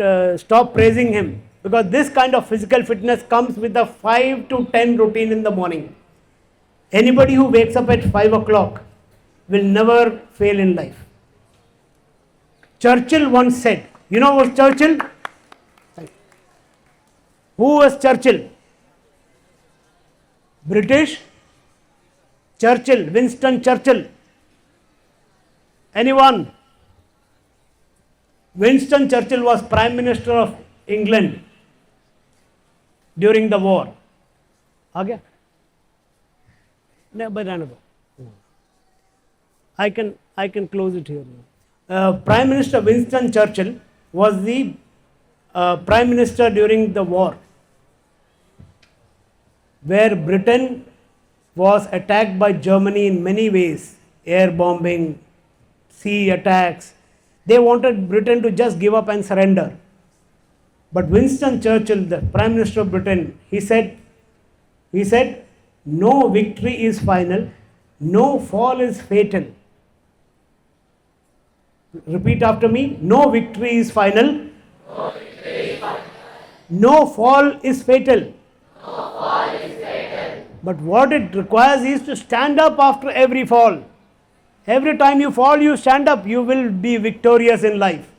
stop praising him, because this kind of physical fitness comes with a 5 to 10 routine in the morning. Anybody who wakes up at 5 o'clock will never fail in life. Churchill once said, you know what Churchill? Who was Churchill? British? Churchill, Winston Churchill. Anyone? Winston Churchill was Prime Minister of England during the war. Okay? No, but another. I can close it here. Prime Minister Winston Churchill was the Prime Minister during the war, where Britain was attacked by Germany in many ways, air bombing, sea attacks. They wanted Britain to just give up and surrender. But Winston Churchill, the Prime Minister of Britain, he said, no victory is final, no fall is fatal. Repeat after me, no victory is final, no fall is fatal. But what it requires is to stand up after every fall. Every time you fall, you stand up, you will be victorious in life.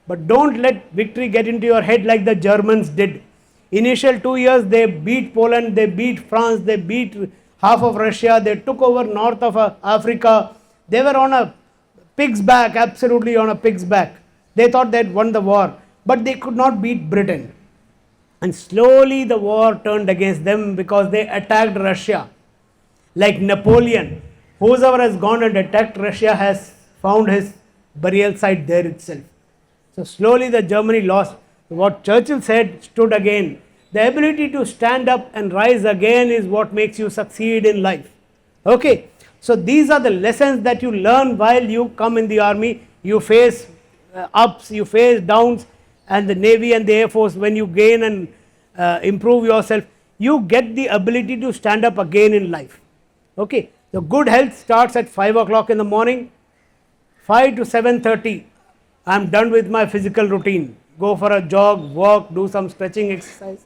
But don't let victory get into your head like the Germans did. Initial 2 years, they beat Poland, they beat France, they beat half of Russia, they took over north of Africa. They were on a pig's back, absolutely on a pig's back. They thought they had won the war, but they could not beat Britain. And slowly the war turned against them because they attacked Russia. Like Napoleon, whoever has gone and attacked Russia has found his burial site there itself. So slowly the Germany lost. What Churchill said stood again. The ability to stand up and rise again is what makes you succeed in life. Okay, so these are the lessons that you learn while you come in the army. You face ups, you face downs, and the Navy and the Air Force, when you gain and improve yourself, you get the ability to stand up again in life. Okay, the good health starts at 5 o'clock in the morning. 5 to 7:30, I am done with my physical routine. Go for a jog, walk, do some stretching exercise,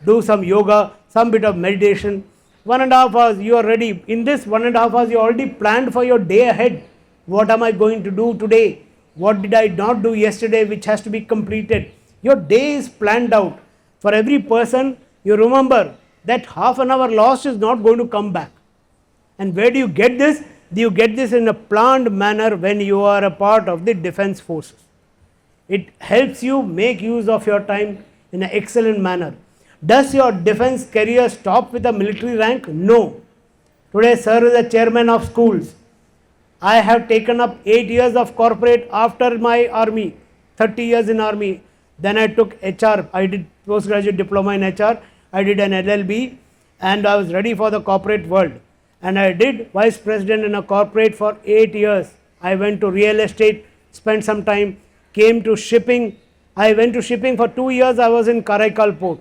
do some yoga, some bit of meditation. 1.5 hours, you are ready. In this 1.5 hours, you already planned for your day ahead. What am I going to do today? What did I not do yesterday which has to be completed? Your day is planned out. For every person, you remember that half an hour lost is not going to come back. And where do you get this? You get this in a planned manner when you are a part of the defense forces. It helps you make use of your time in an excellent manner. Does your defense career stop with a military rank? No. Today, sir is a chairman of schools. I have taken up 8 years of corporate after my army, 30 years in army. Then I took HR. I did postgraduate diploma in HR. I did an LLB and I was ready for the corporate world. And I did vice president in a corporate for 8 years. I went to real estate, spent some time, came to shipping. I went to shipping for 2 years. I was in Karaikal port.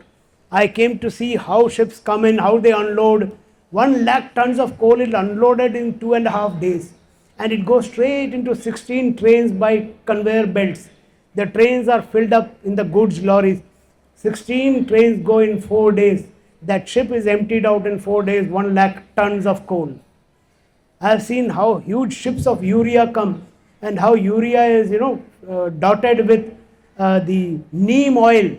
I came to see how ships come in, how they unload. 1 lakh tons of coal is unloaded in 2.5 days. And it goes straight into 16 trains by conveyor belts. The trains are filled up in the goods lorries. 16 trains go in 4 days. That ship is emptied out in 4 days, 1 lakh tons of coal. I have seen how huge ships of urea come and how urea is, dotted with the neem oil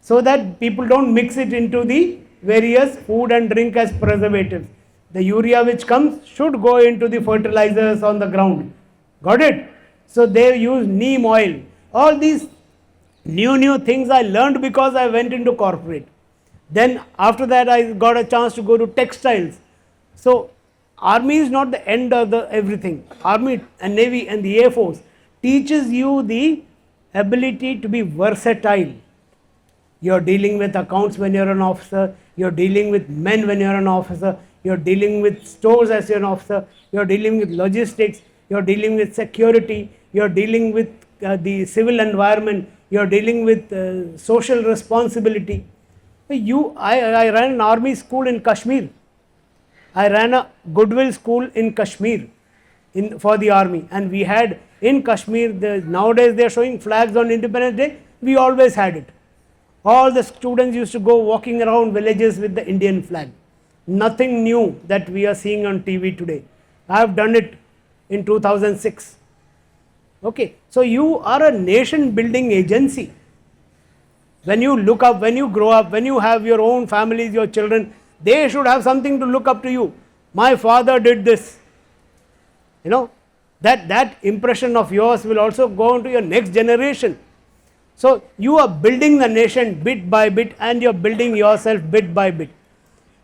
so that people don't mix it into the various food and drink as preservatives. The urea which comes should go into the fertilizers on the ground. Got it? So they use neem oil. All these new things I learned because I went into corporate. Then after that I got a chance to go to textiles. So army is not the end of the everything. Army and Navy and the Air Force teaches you the ability to be versatile. You are dealing with accounts when you are an officer. You are dealing with men when you are an officer. You are dealing with stores as you are an officer. You are dealing with logistics. You are dealing with security. You are dealing with the civil environment. You are dealing with social responsibility. I ran an army school in Kashmir. I ran a goodwill school in Kashmir for the army, and we had in Kashmir, nowadays they are showing flags on Independence Day. We always had it. All the students used to go walking around villages with the Indian flag. Nothing new that we are seeing on TV today. I have done it in 2006. Okay, so you are a nation building agency. When you look up, when you grow up, when you have your own families, your children, they should have something to look up to you. My father did this. That impression of yours will also go on to your next generation. So you are building the nation bit by bit and you are building yourself bit by bit.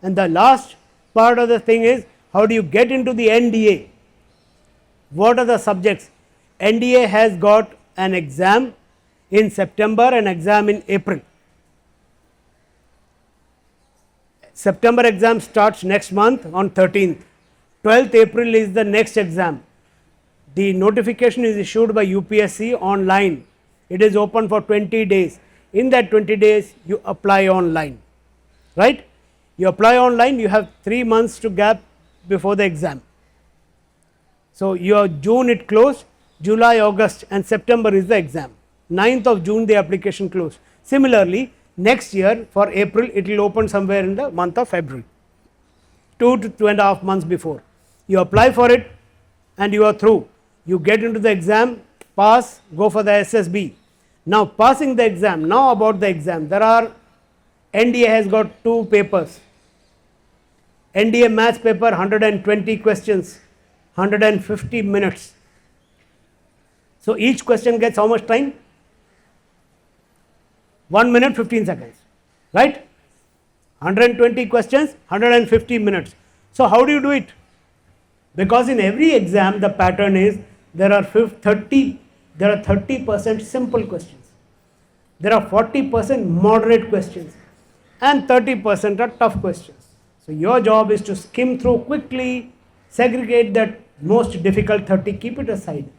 And the last part of the thing is, how do you get into the NDA? What are the subjects? NDA has got an exam in September and exam in April. September exam starts next month on 13th. 12th April is the next exam. The notification is issued by UPSC online. It is open for 20 days. In that 20 days, you apply online. Right? You apply online, you have 3 months to gap before the exam. So your June it closed, July, August and September is the exam. 9th of June the application closed. Similarly, next year for April it will open somewhere in the month of February. 2 to 2.5 months before. You apply for it and you are through. You get into the exam, pass, go for the SSB. Now passing the exam, now about the exam, NDA has got 2 papers. NDA maths paper, 120 questions, 150 minutes. So each question gets how much time? 1 minute 15 seconds, right? 120 questions, 150 minutes. So how do you do it? Because in every exam the pattern is there are 30% simple questions, there are 40% moderate questions, and 30% are tough questions. So your job is to skim through quickly, segregate that most difficult 30, keep it aside.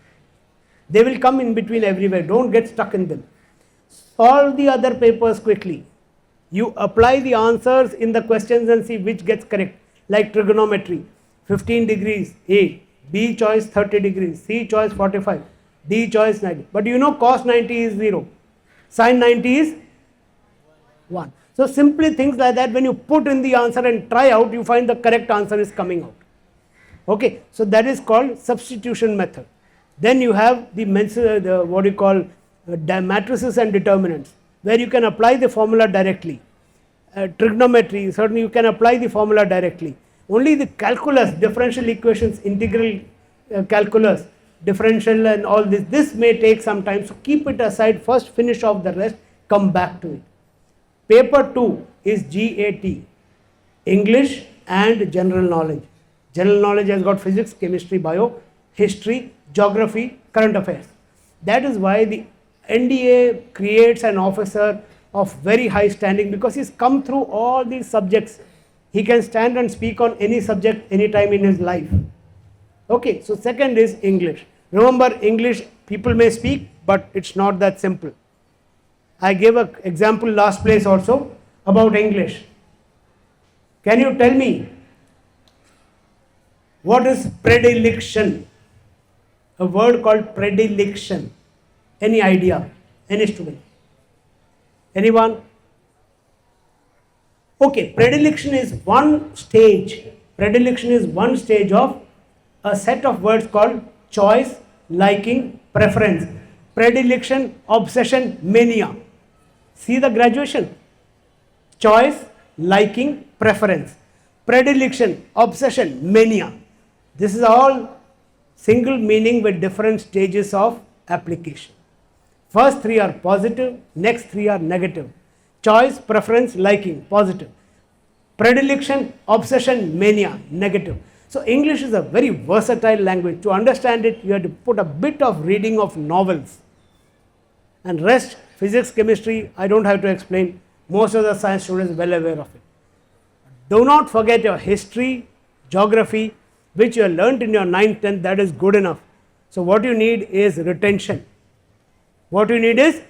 They will come in between everywhere, don't get stuck in them. Solve the other papers quickly. You apply the answers in the questions and see which gets correct. Like trigonometry, 15 degrees A, B choice 30 degrees, C choice 45, D choice 90. But you know cos 90 is 0, sin 90 is 1. So simply things like that, when you put in the answer and try out, you find the correct answer is coming out. Okay, so that is called substitution method. Then you have the what you call matrices and determinants, where you can apply the formula directly. Trigonometry, certainly you can apply the formula directly. Only the calculus, differential equations, integral calculus, differential and all this may take some time. So keep it aside, first finish off the rest, come back to it. Paper 2 is GAT, English and General Knowledge. General Knowledge has got physics, chemistry, bio, history, geography, current affairs. That is why the NDA creates an officer of very high standing, because he's come through all these subjects. He can stand and speak on any subject anytime in his life. Okay, so second is English. Remember, English people may speak, but it's not that simple. I gave an example last place also about English. Can you tell me what is predilection? A word called predilection. Any idea? Any student? Anyone? Okay, predilection is one stage. Predilection is one stage of a set of words called choice, liking, preference. Predilection, obsession, mania. See the graduation. Choice, liking, preference. Predilection, obsession, mania. This is all single meaning with different stages of application. First three are positive, next three are negative. Choice, preference, liking, positive. Predilection, obsession, mania, negative. So English is a very versatile language. To understand it, you have to put a bit of reading of novels. And rest, physics, chemistry, I don't have to explain. Most of the science students are well aware of it. Do not forget your history, geography, which you have learnt in your 9th, 10th, that is good enough. So what you need is retention. What you need is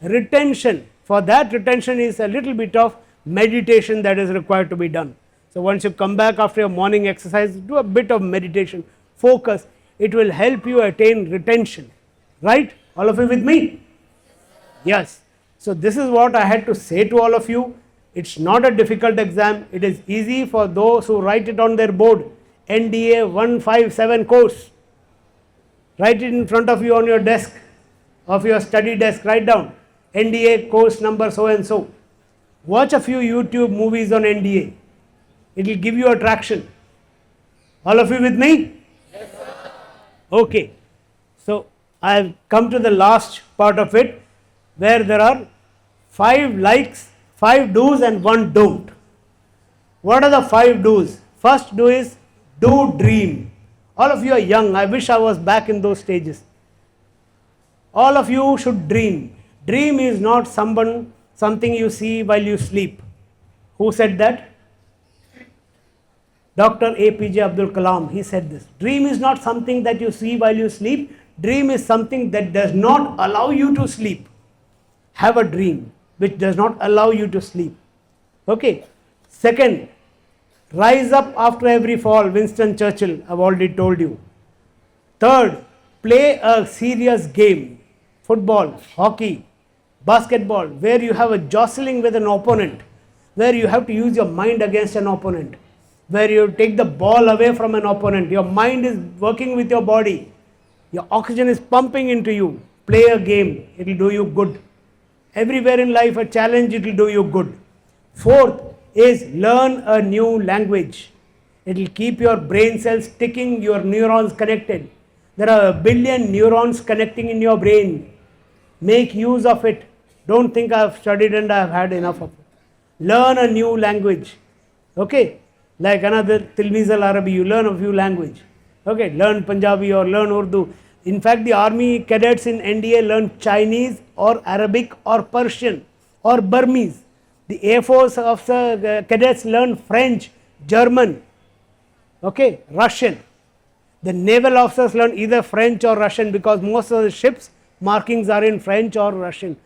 retention. For that, retention is a little bit of meditation that is required to be done. So once you come back after your morning exercise, do a bit of meditation, focus. It will help you attain retention. Right? All of you with me? Yes. So this is what I had to say to all of you. It's not a difficult exam. It is easy for those who write it on their board. NDA 157 course. Write it in front of you on your desk, of your study desk. Write down NDA course number so and so. Watch a few YouTube movies on NDA. It will give you attraction. All of you with me? Yes, sir. Okay. So I have come to the last part of it, where there are 5 likes, 5 do's and 1 don't. What are the 5 do's? First do is do dream. All of you are young. I wish I was back in those stages. All of you should dream. Dream is not something you see while you sleep. Who said that? Dr. APJ Abdul Kalam, he said this. Dream is not something that you see while you sleep. Dream is something that does not allow you to sleep. Have a dream which does not allow you to sleep. Okay. Second, rise up after every fall. Winston Churchill, I've already told you. Third, play a serious game. Football, hockey, basketball, where you have a jostling with an opponent, where you have to use your mind against an opponent, where you take the ball away from an opponent. Your mind is working with your body. Your oxygen is pumping into you. Play a game. It will do you good. Everywhere in life, a challenge, it will do you good. Fourth, is learn a new language. It will keep your brain cells ticking, your neurons connected. There are 1 billion neurons connecting in your brain. Make use of it. Don't think I have studied and I have had enough of it. Learn a new language. Okay? Like another Tilmiz al-Arabi, you learn a few language. Okay? Learn Punjabi or learn Urdu. In fact, the army cadets in NDA learn Chinese or Arabic or Persian or Burmese. The Air Force officer cadets learn French, German, okay, Russian. The naval officers learn either French or Russian because most of the ships markings are in French or Russian.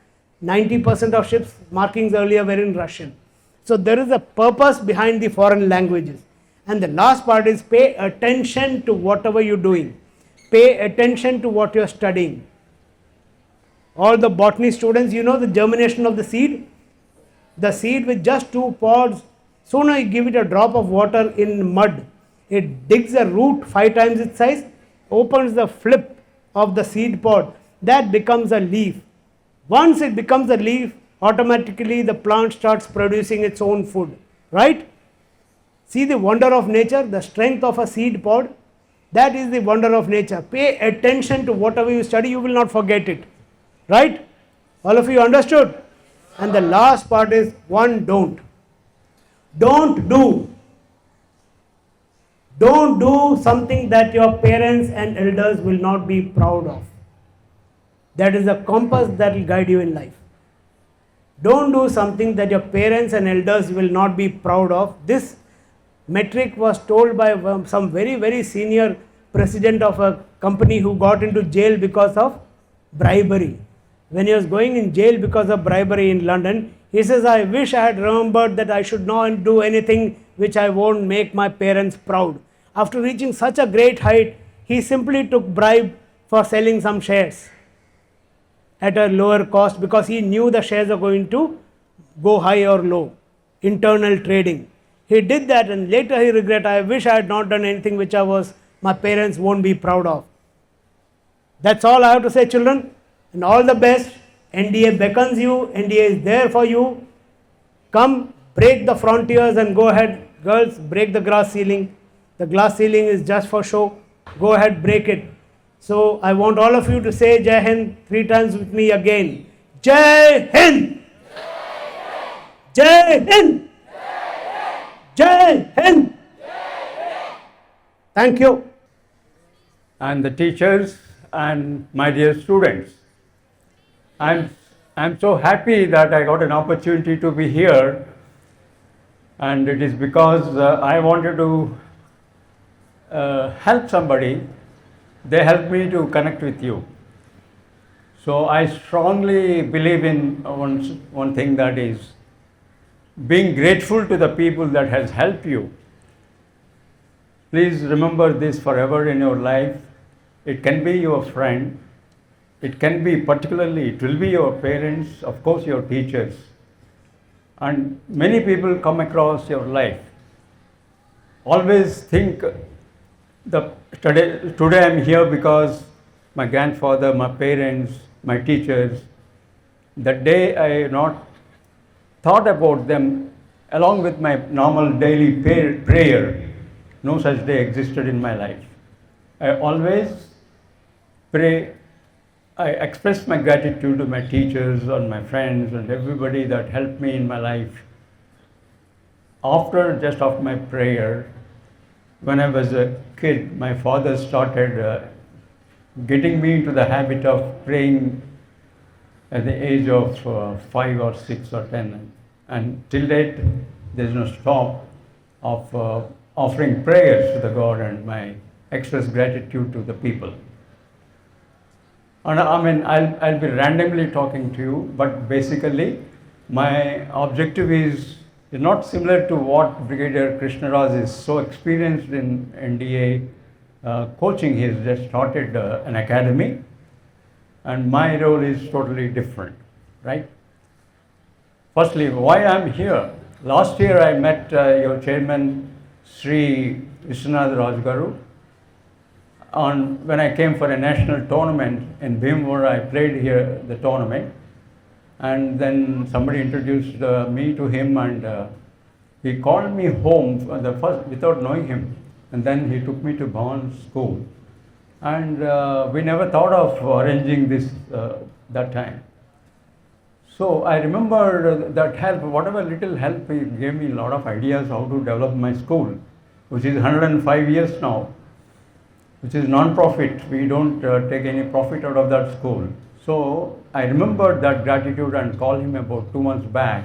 90% of ships markings earlier were in Russian. So there is a purpose behind the foreign languages. And the last part is pay attention to whatever you're doing. Pay attention to what you're studying. All the botany students, you know the germination of the seed? The seed with just 2 pods, sooner you give it a drop of water in mud, it digs a root 5 times its size, opens the flip of the seed pod, that becomes a leaf. Once it becomes a leaf, automatically the plant starts producing its own food, right? See the wonder of nature, the strength of a seed pod, that is the wonder of nature. Pay attention to whatever you study, you will not forget it, right? All of you understood? And the last part is one don't. Don't do something that your parents and elders will not be proud of. That is a compass that will guide you in life. Don't do something that your parents and elders will not be proud of. This metric was told by some very, very senior president of a company who got into jail because of bribery. When he was going in jail because of bribery in London, he says, I wish I had remembered that I should not do anything which I won't make my parents proud. After reaching such a great height, he simply took bribe for selling some shares at a lower cost because he knew the shares are going to go high or low. Internal trading. He did that and later he regretted, I wish I had not done anything which my parents won't be proud of. That's all I have to say, children. And all the best. NDA beckons you, NDA is there for you. Come, break the frontiers and go ahead. Girls, break the glass ceiling. The glass ceiling is just for show. Go ahead, break it. So I want all of you to say Jai Hind 3 times with me again. Jai Hind! Jai Hind! Jai Hind! Thank you. And the teachers and my dear students. I'm so happy that I got an opportunity to be here, and it is because I wanted to help somebody. They helped me to connect with you. So I strongly believe in one thing, that is being grateful to the people that has helped you. Please remember this forever in your life. It can be your friend. It can be it will be your parents, of course your teachers. And many people come across your life. Always think today I'm here because my grandfather, my parents, my teachers, that day I not thought about them along with my normal daily prayer. No such day existed in my life. I always pray. I express my gratitude to my teachers and my friends and everybody that helped me in my life. After my prayer, when I was a kid, my father started getting me into the habit of praying at the age of 5 or 6 or 10. And till date, there's no stop of offering prayers to the God and my express gratitude to the people. And I'll be randomly talking to you, but basically my objective is not similar to what Brigadier Krishna Raj is so experienced in NDA coaching. He has just started an academy, and my role is totally different, right? Firstly, why I'm here. Last year I met your chairman, Sri Vishwanath Rajgaru. When I came for a national tournament in Bhimwar, I played here the tournament, and then somebody introduced me to him, and He called me home for the first without knowing him, and then he took me to Bhavan school. And we never thought of arranging this that time. So I remember that help, whatever little help, he gave me a lot of ideas how to develop my school, which is 105 years now, which is non-profit. We don't take any profit out of that school. So I remembered that gratitude and called him about 2 months back.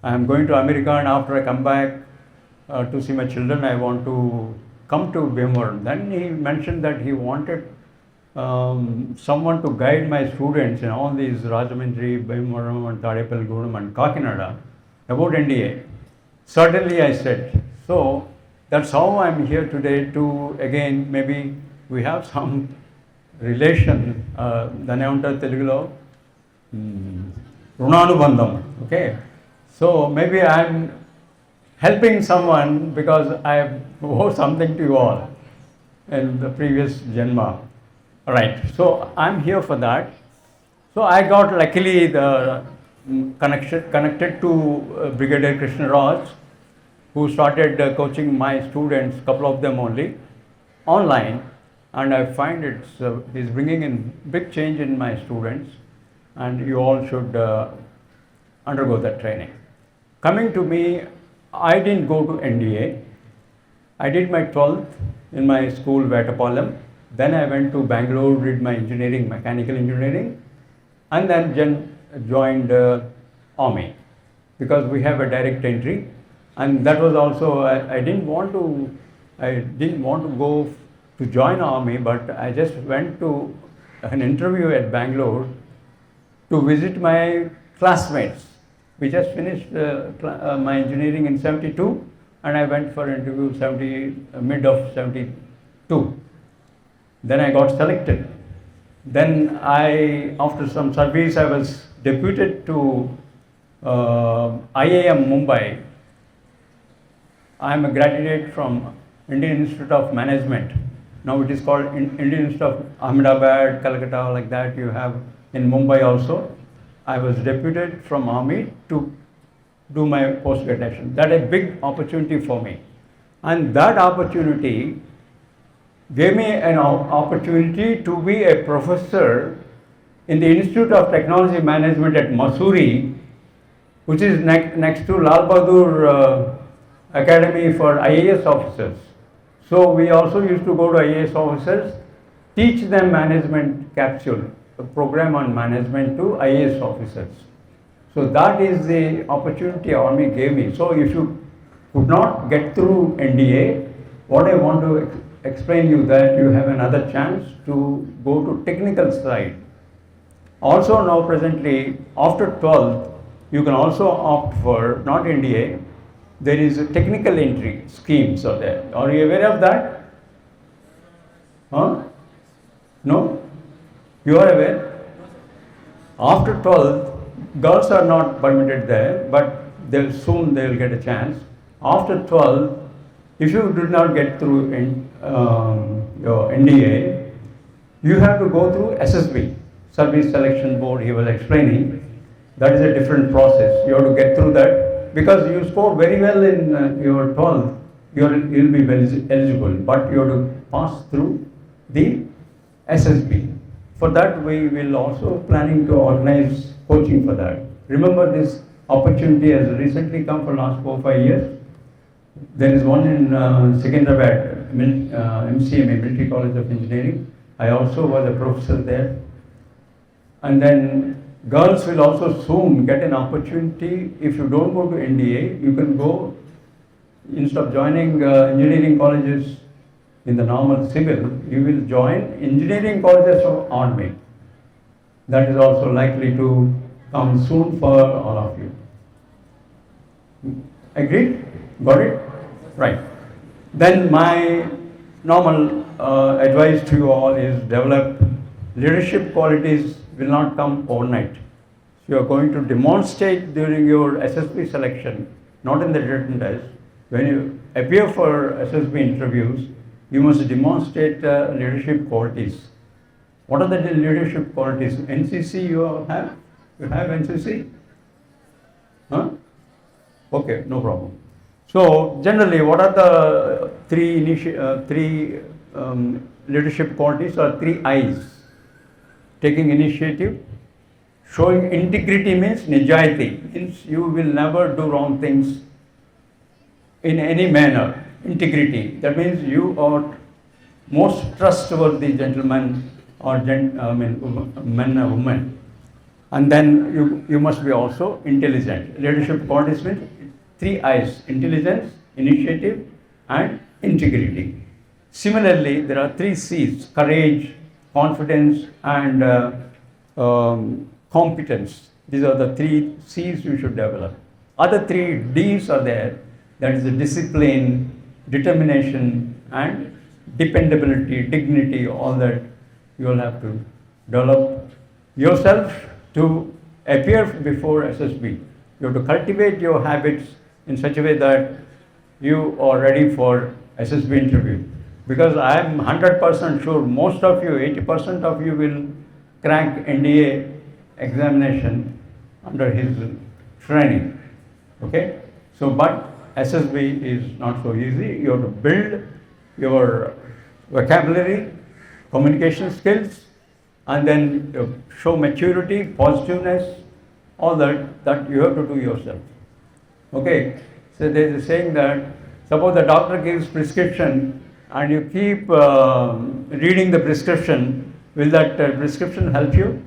I am going to America, and after I come back to see my children, I want to come to Bhimavaram. Then he mentioned that he wanted someone to guide my students in all these Rajahmundry, Bhimavaram and Tadepalligudem and Kakinada about NDA. Certainly I said. So that's how I'm here today to, again, maybe we have some relation, దాని ఏమంటారు తెలుగులో రుణానుబంధం. Okay. So maybe I'm helping someone because I owe something to you all in the previous Janma. Alright, so I'm here for that. So I got luckily the connected to Brigadier Krishna Raj, who started coaching my students, couple of them only, online. And I find he's bringing in big change in my students, and you all should undergo that training. Coming to me, I didn't go to NDA. I did my 12th in my school, Vettapalam. Then I went to Bangalore, did my engineering, mechanical engineering, and then joined Army because we have a direct entry, and that was also I didn't want to go to join Army, but I just went to an interview at Bangalore to visit my classmates. We just finished my engineering in 72, and I went for interview mid of 72. Then I got selected. Then after some service, I was deputed to IIM Mumbai. I am a graduate from Indian Institute of Management. Now it is called Indian Institute of Ahmedabad, Calcutta, like that you have in Mumbai also. I was deputed from Army to do my post-graduation. That is a big opportunity for me. And that opportunity gave me an opportunity to be a professor in the Institute of Technology Management at Mussoorie, which is next to Lal Bahadur Academy for IAS officers. So we also used to go to IAS officers, teach them management capsule, a program on management to IAS officers. So that is the opportunity Army gave me. So if you could not get through NDA, what I want to explain you that you have another chance to go to technical side. Also now presently, after 12th, you can also opt for not NDA. There is a technical entry schemes are there. Are you aware of that? Huh? No? You are aware? After 12th, girls are not permitted there, but soon they will get a chance. After 12th, if you did not get through your NDA, you have to go through SSB, Service Selection Board, he was explaining. That is a different process. You have to get through that. Because you score very well in your 12th, you'll be eligible, but you have to pass through the SSB. For that, we will also planning to organize coaching for that. Remember, this opportunity has recently come for last 4-5 years. There is one in Secunderabad, MCMA, Military College of Engineering. I also was a professor there. And then girls will also soon get an opportunity. If you don't go to NDA, you can go, instead of joining engineering colleges in the normal civil, you will join engineering colleges of Army. That is also likely to come soon for all of you. Agreed? Got it? Right. Then my normal advice to you all is develop leadership qualities will not come overnight. You are going to demonstrate during your SSB selection, not in the written test. When you appear for SSB interviews, you must demonstrate leadership qualities. What are the leadership qualities? NCC you have? You have NCC? Huh? Okay, no problem. So generally, what are the three leadership qualities or 3 I's? Taking initiative, showing integrity means nijayati, means you will never do wrong things in any manner. Integrity, that means you are most trustworthy gentleman or men or women. And then you must be also intelligent. Leadership qualities means 3 I's: intelligence, initiative, and integrity. Similarly, there are 3 C's: courage, confidence, and competence. These are the 3 C's you should develop. Other 3 D's are there. That is the discipline, determination, and dependability, dignity, all that you will have to develop yourself to appear before SSB. You have to cultivate your habits in such a way that you are ready for SSB interview. Because I am 100% sure most of you, 80% of you will crack NDA examination under his training. Okay? So, but SSB is not so easy. You have to build your vocabulary, communication skills, and then show maturity, positiveness, all that you have to do yourself. Okay? So there is a saying that suppose the doctor gives prescription and you keep reading the prescription, will that prescription help you?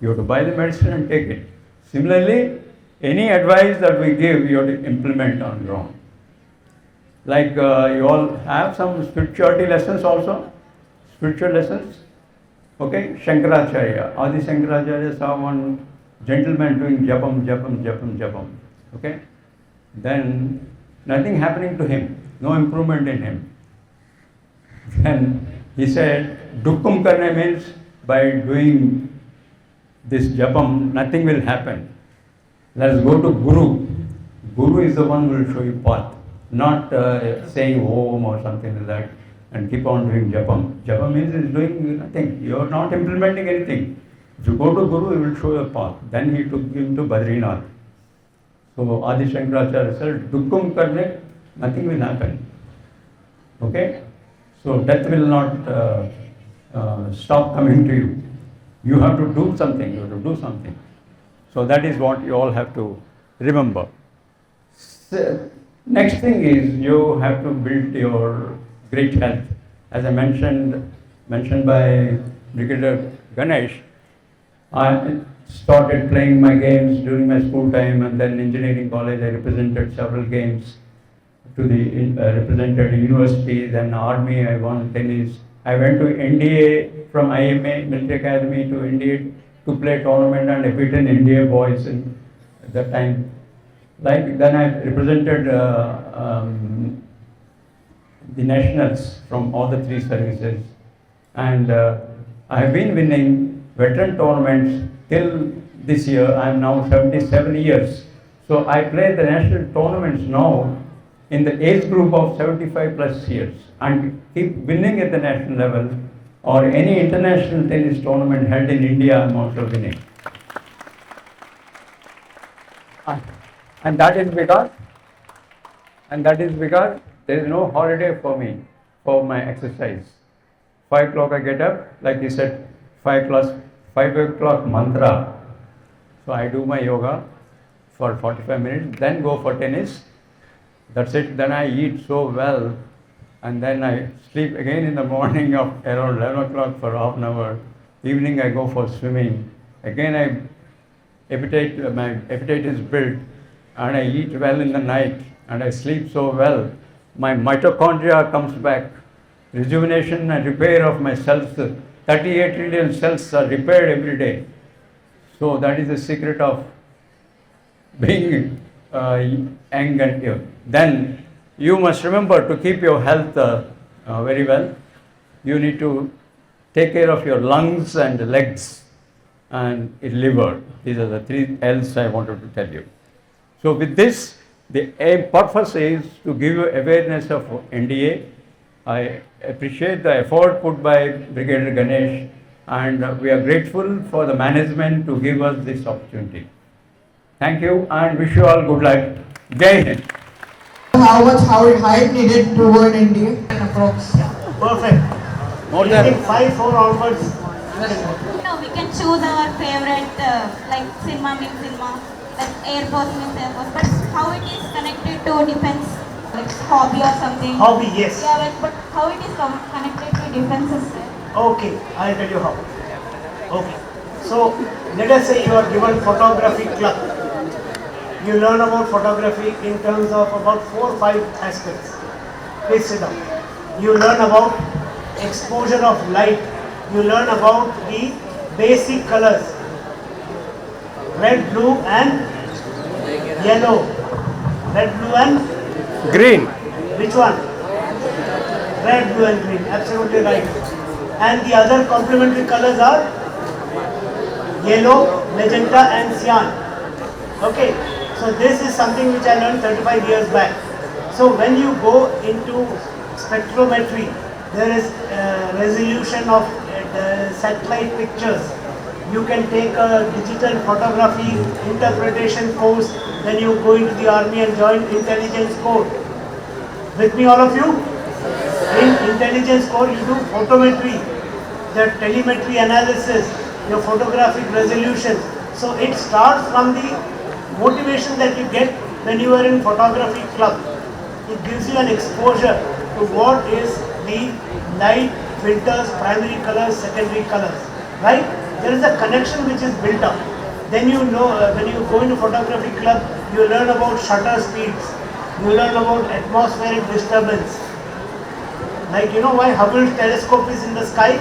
You have to buy the medicine and take it. Similarly, any advice that we give, you have to implement on ground. Like you all have some spirituality lessons also, spiritual lessons. Okay, Shankaracharya, Adi Shankaracharya saw one gentleman doing japam. Okay, then nothing happening to him, no improvement in him. Then he said, Dukkum karne means by doing this japam, nothing will happen. Let's go to Guru. Guru is the one who will show you path, not saying Om or something like that and keep on doing japam. Japam means is doing nothing. You are not implementing anything. If you go to Guru, he will show you a path. Then he took him to Badrinath. So Adi Shankaracharya said, Dukkum karne, nothing will happen. Okay? So death will not stop coming to you. You have to do something. You have to do something. So that is what you all have to remember. So, next thing is you have to build your great health. As I mentioned by Brigadier Ganesh, I started playing my games during my school time, and then engineering college I represented several games to the represented university. Then army I won tennis. I went to NDA from IMA Military Academy to NDA to play tournament, and I beaten NDA boys in at that time. Like then I represented the nationals from all the 3 services, and I have been winning veteran tournaments till this year. I am now 77 years. So I play the national tournaments now in the age group of 75 plus years and keep winning at the national level, or any international tennis tournament held in India, I am also winning. And that is because there is no holiday for me, for my exercise. 5 o'clock I get up, like he said, 5 o'clock mantra. So I do my yoga for 45 minutes, then go for tennis. That's it. Then I eat so well, and then I sleep again in the morning of around 11 o'clock for half an hour. Evening I go for swimming. Again my appetite is built, and I eat well in the night, and I sleep so well. My mitochondria comes back. Rejuvenation and repair of my cells. 38 trillion cells are repaired every day. So that is the secret of being young and ill. Then you must remember to keep your health very well. You need to take care of your lungs and legs and liver. These are the 3 L's I wanted to tell you. So with this, the purpose is to give you awareness of NDA. I appreciate the effort put by Brigadier Ganesh, and we are grateful for the management to give us this opportunity. Thank you and wish you all good luck. Jai Hind. how much height needed toward NDA and approx. Perfect. More than- Anything 5-4 onwards. No, we can choose our favorite, like cinema means cinema, like Air Force means Air Force. But how it is connected to defense, like hobby or something? Hobby, yes. Yeah, but how it is connected to defense system? Okay, I'll tell you how. Okay. So, let us say you are given photography club. You learn about photography in terms of about 4 or 5 aspects. Please sit down. You learn about exposure of light. You learn about the basic colors. Red, blue and yellow. Red, blue and Green. which one? Red, blue and green. Absolutely right. And the other complementary colors are yellow, magenta and cyan. Okay. So this is something which I learned 35 years back. So when you go into spectrometry, there is resolution of satellite pictures. You can take a digital photography interpretation course, then you go into the army and join intelligence corps. With me all of you? In intelligence corps you do photometry, the telemetry analysis, your photographic resolution. So it starts from the motivation that you get when you are in photography club. It gives you an exposure to what is the light, filters, primary colors, secondary colors, right? There is a connection which is built up. Then you know when you go into photography club, you learn about shutter speeds, you learn about atmospheric disturbance. Like you know why Hubble telescope is in the sky?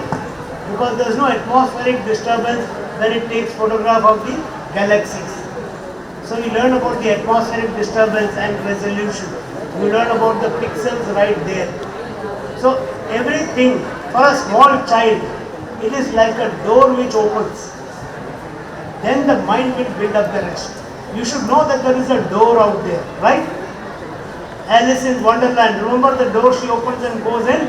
Because there is no atmospheric disturbance when it takes photograph of the galaxies. So you learn about the atmospheric disturbance and resolution. You learn about the pixels right there. So everything for a small child, it is like a door which opens. Then the mind will build up the rest. You should know that there is a door out there, right? Alice in Wonderland, remember the door she opens and goes in?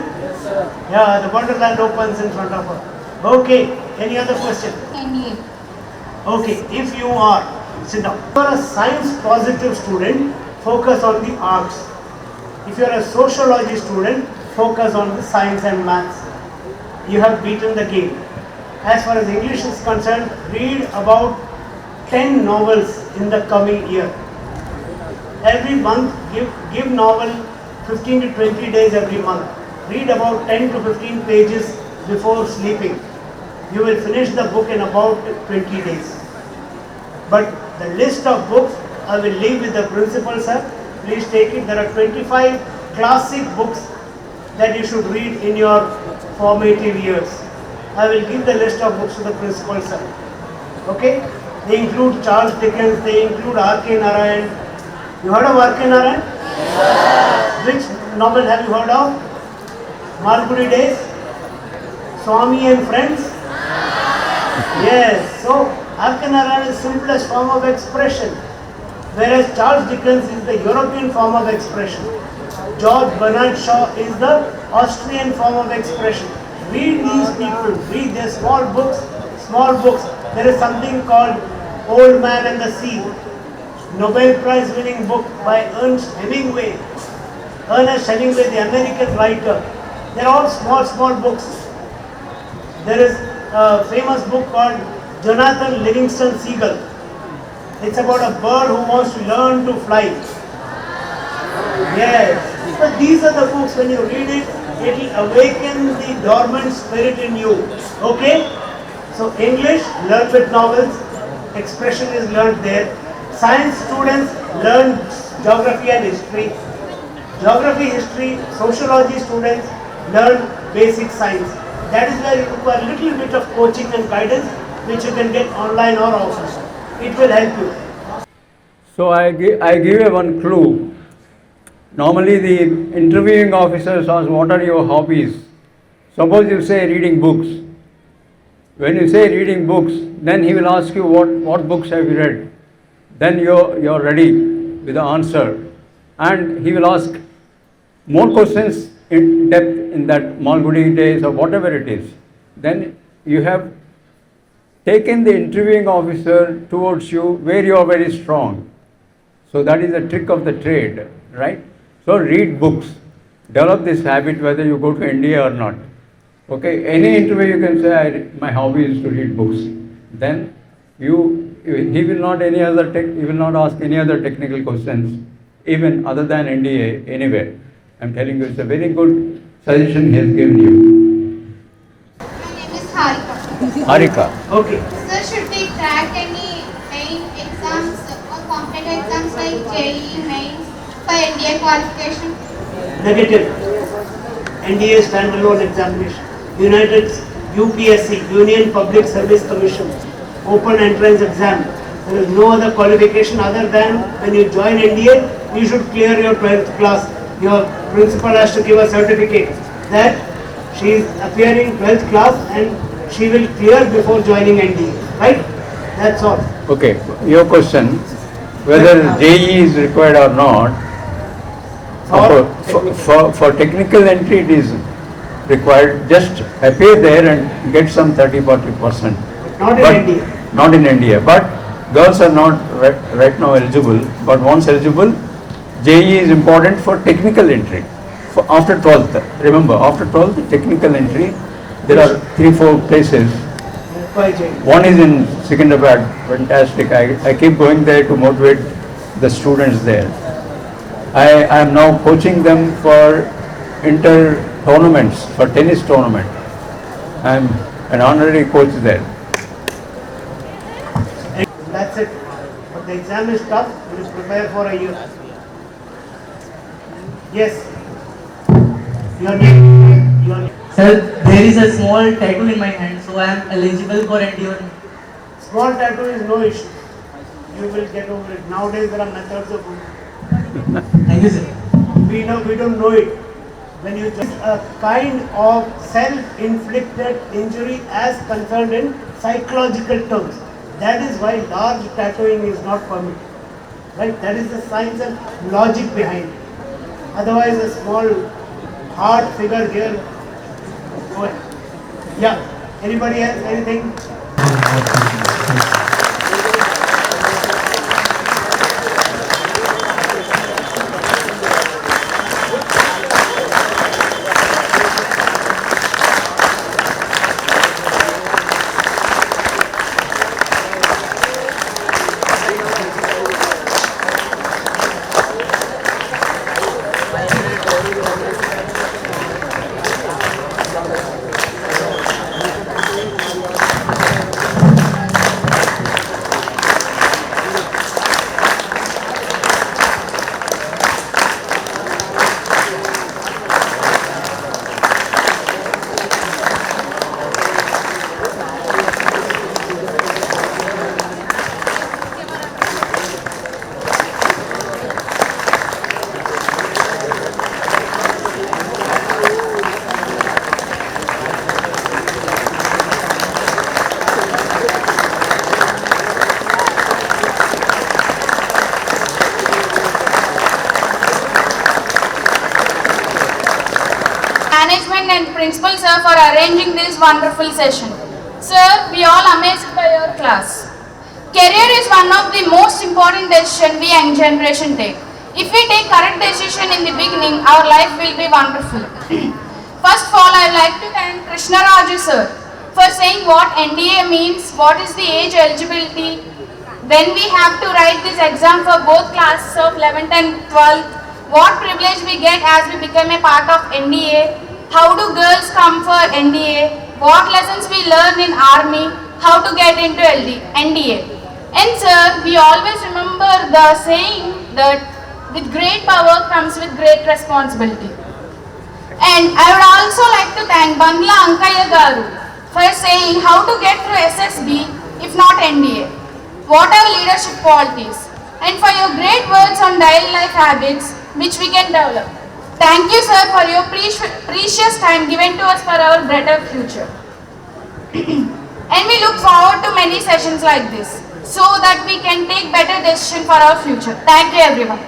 Yeah, the Wonderland opens in front of her. Okay, any other question? NDA. Okay, if you are, sit down. If you are a science positive student, focus on the arts. If you are a sociology student, focus on the science and maths. You have beaten the game. As far as English is concerned, read about 10 novels in the coming year. Every month, give novel 15 to 20 days every month. Read about 10 to 15 pages before sleeping. You will finish the book in about 20 days. But the list of books I will leave with the principal, sir. Please take it. There are 25 classic books that you should read in your formative years. I will give the list of books to the principal, sir. Okay? They include Charles Dickens, they include R.K. Narayan. You heard of R.K. Narayan? Which novel have you heard of? Malgudi Days? Swami and Friends? Yes. So, R.K. Narayan is simplest form of expression, whereas Charles Dickens is the European form of expression. George Bernard Shaw is the Austrian form of expression. Read these people, read their small books, small books. There is something called Old Man and the Sea, Nobel Prize winning book by Ernest Hemingway. Ernest Hemingway, the American writer. They are all small books. There is a famous book called Jonathan Livingston Seagull. It's about a bird who wants to learn to fly. Yes. But these are the books, when you read it, it will awaken the dormant spirit in you. Okay? So English, learn with novels. Expression is learned there. Science students learn geography and history. Geography, history, sociology students learn basic science. That is where you require a little bit of coaching and guidance, which you can get online or offline. It will help you. So I give you one clue. Normally the interviewing officers ask, what are your hobbies? Suppose you say reading books. When you say reading books, then he will ask you what books have you read. Then you're ready with the answer. And he will ask more questions in depth in that Malgudi Days or whatever it is. Then you have taken the interviewing officer towards you where you are very strong. So that is the trick of the trade, right? So read books. Develop this habit whether you go to NDA or not. Okay, any interview you can say, my hobby is to read books. Then he will not he will not ask any other technical questions, even other than NDA, anywhere. I'm telling you, it's a very good suggestion he has given you. My name is Harika. Harika. Okay. Sir, should we track any main exams or competitive exams like JEE mains for NDA qualification? Negative. NDA standalone examination. United UPSC, Union Public Service Commission, open entrance exam. There is no other qualification other than when you join NDA, you should clear your 12th class. Your principal has to give a certificate that she is appearing 12th class and she will clear before joining NDA. Right? That's all. Okay, your question, whether JEE is required or not, for technical entry it is required. Just appear there and get some 30-40%. Not in NDA. Not in India, but girls are not right now eligible, but once eligible, JEE is important for technical entry. After 12th, remember, after 12th, technical entry, there are 3-4 places. One is in Secunderabad, fantastic. I keep going there to motivate the students there. I am now coaching them for inter tournaments, for tennis tournament. I am an honorary coach there. That's it. But the exam is tough. You will prepare for a year. Yes. Your name. Sir, there is a small tattoo in my hand, so I am eligible for NDA. Small tattoo is no issue. You will get over it. Nowadays there are methods of Thank you, sir. we don't know it. When you just a kind of self-inflicted injury as concerned in psychological terms. That is why large tattooing is not permitted. Right? That is the science and logic behind it. Otherwise a small hard figure here. Go ahead. Yeah. Anybody else? Anything? Management and principal sir for arranging this wonderful session. Sir, we all amazed by your class. Career is one of the most important decisions we young generation take. If we take correct decision in the beginning, our life will be wonderful. First of all, I would like to thank Krishna Raj sir for saying what NDA means, what is the age eligibility. Then we have to write this exam for both classes of 11th and 12th. What privilege we get as we become a part of NDA. How do girls come for NDA? What lessons we learn in army? How to get into NDA? And sir, we always remember the saying that with great power comes with great responsibility. And I would also like to thank Bandla Ankaiah garu for saying how to get through SSB if not NDA. What are leadership qualities? And for your great words on daily life habits which we can develop. Thank you sir for your precious time given to us for our better future. And we look forward to many sessions like this so that we can take better decisions for our future. Thank you everyone.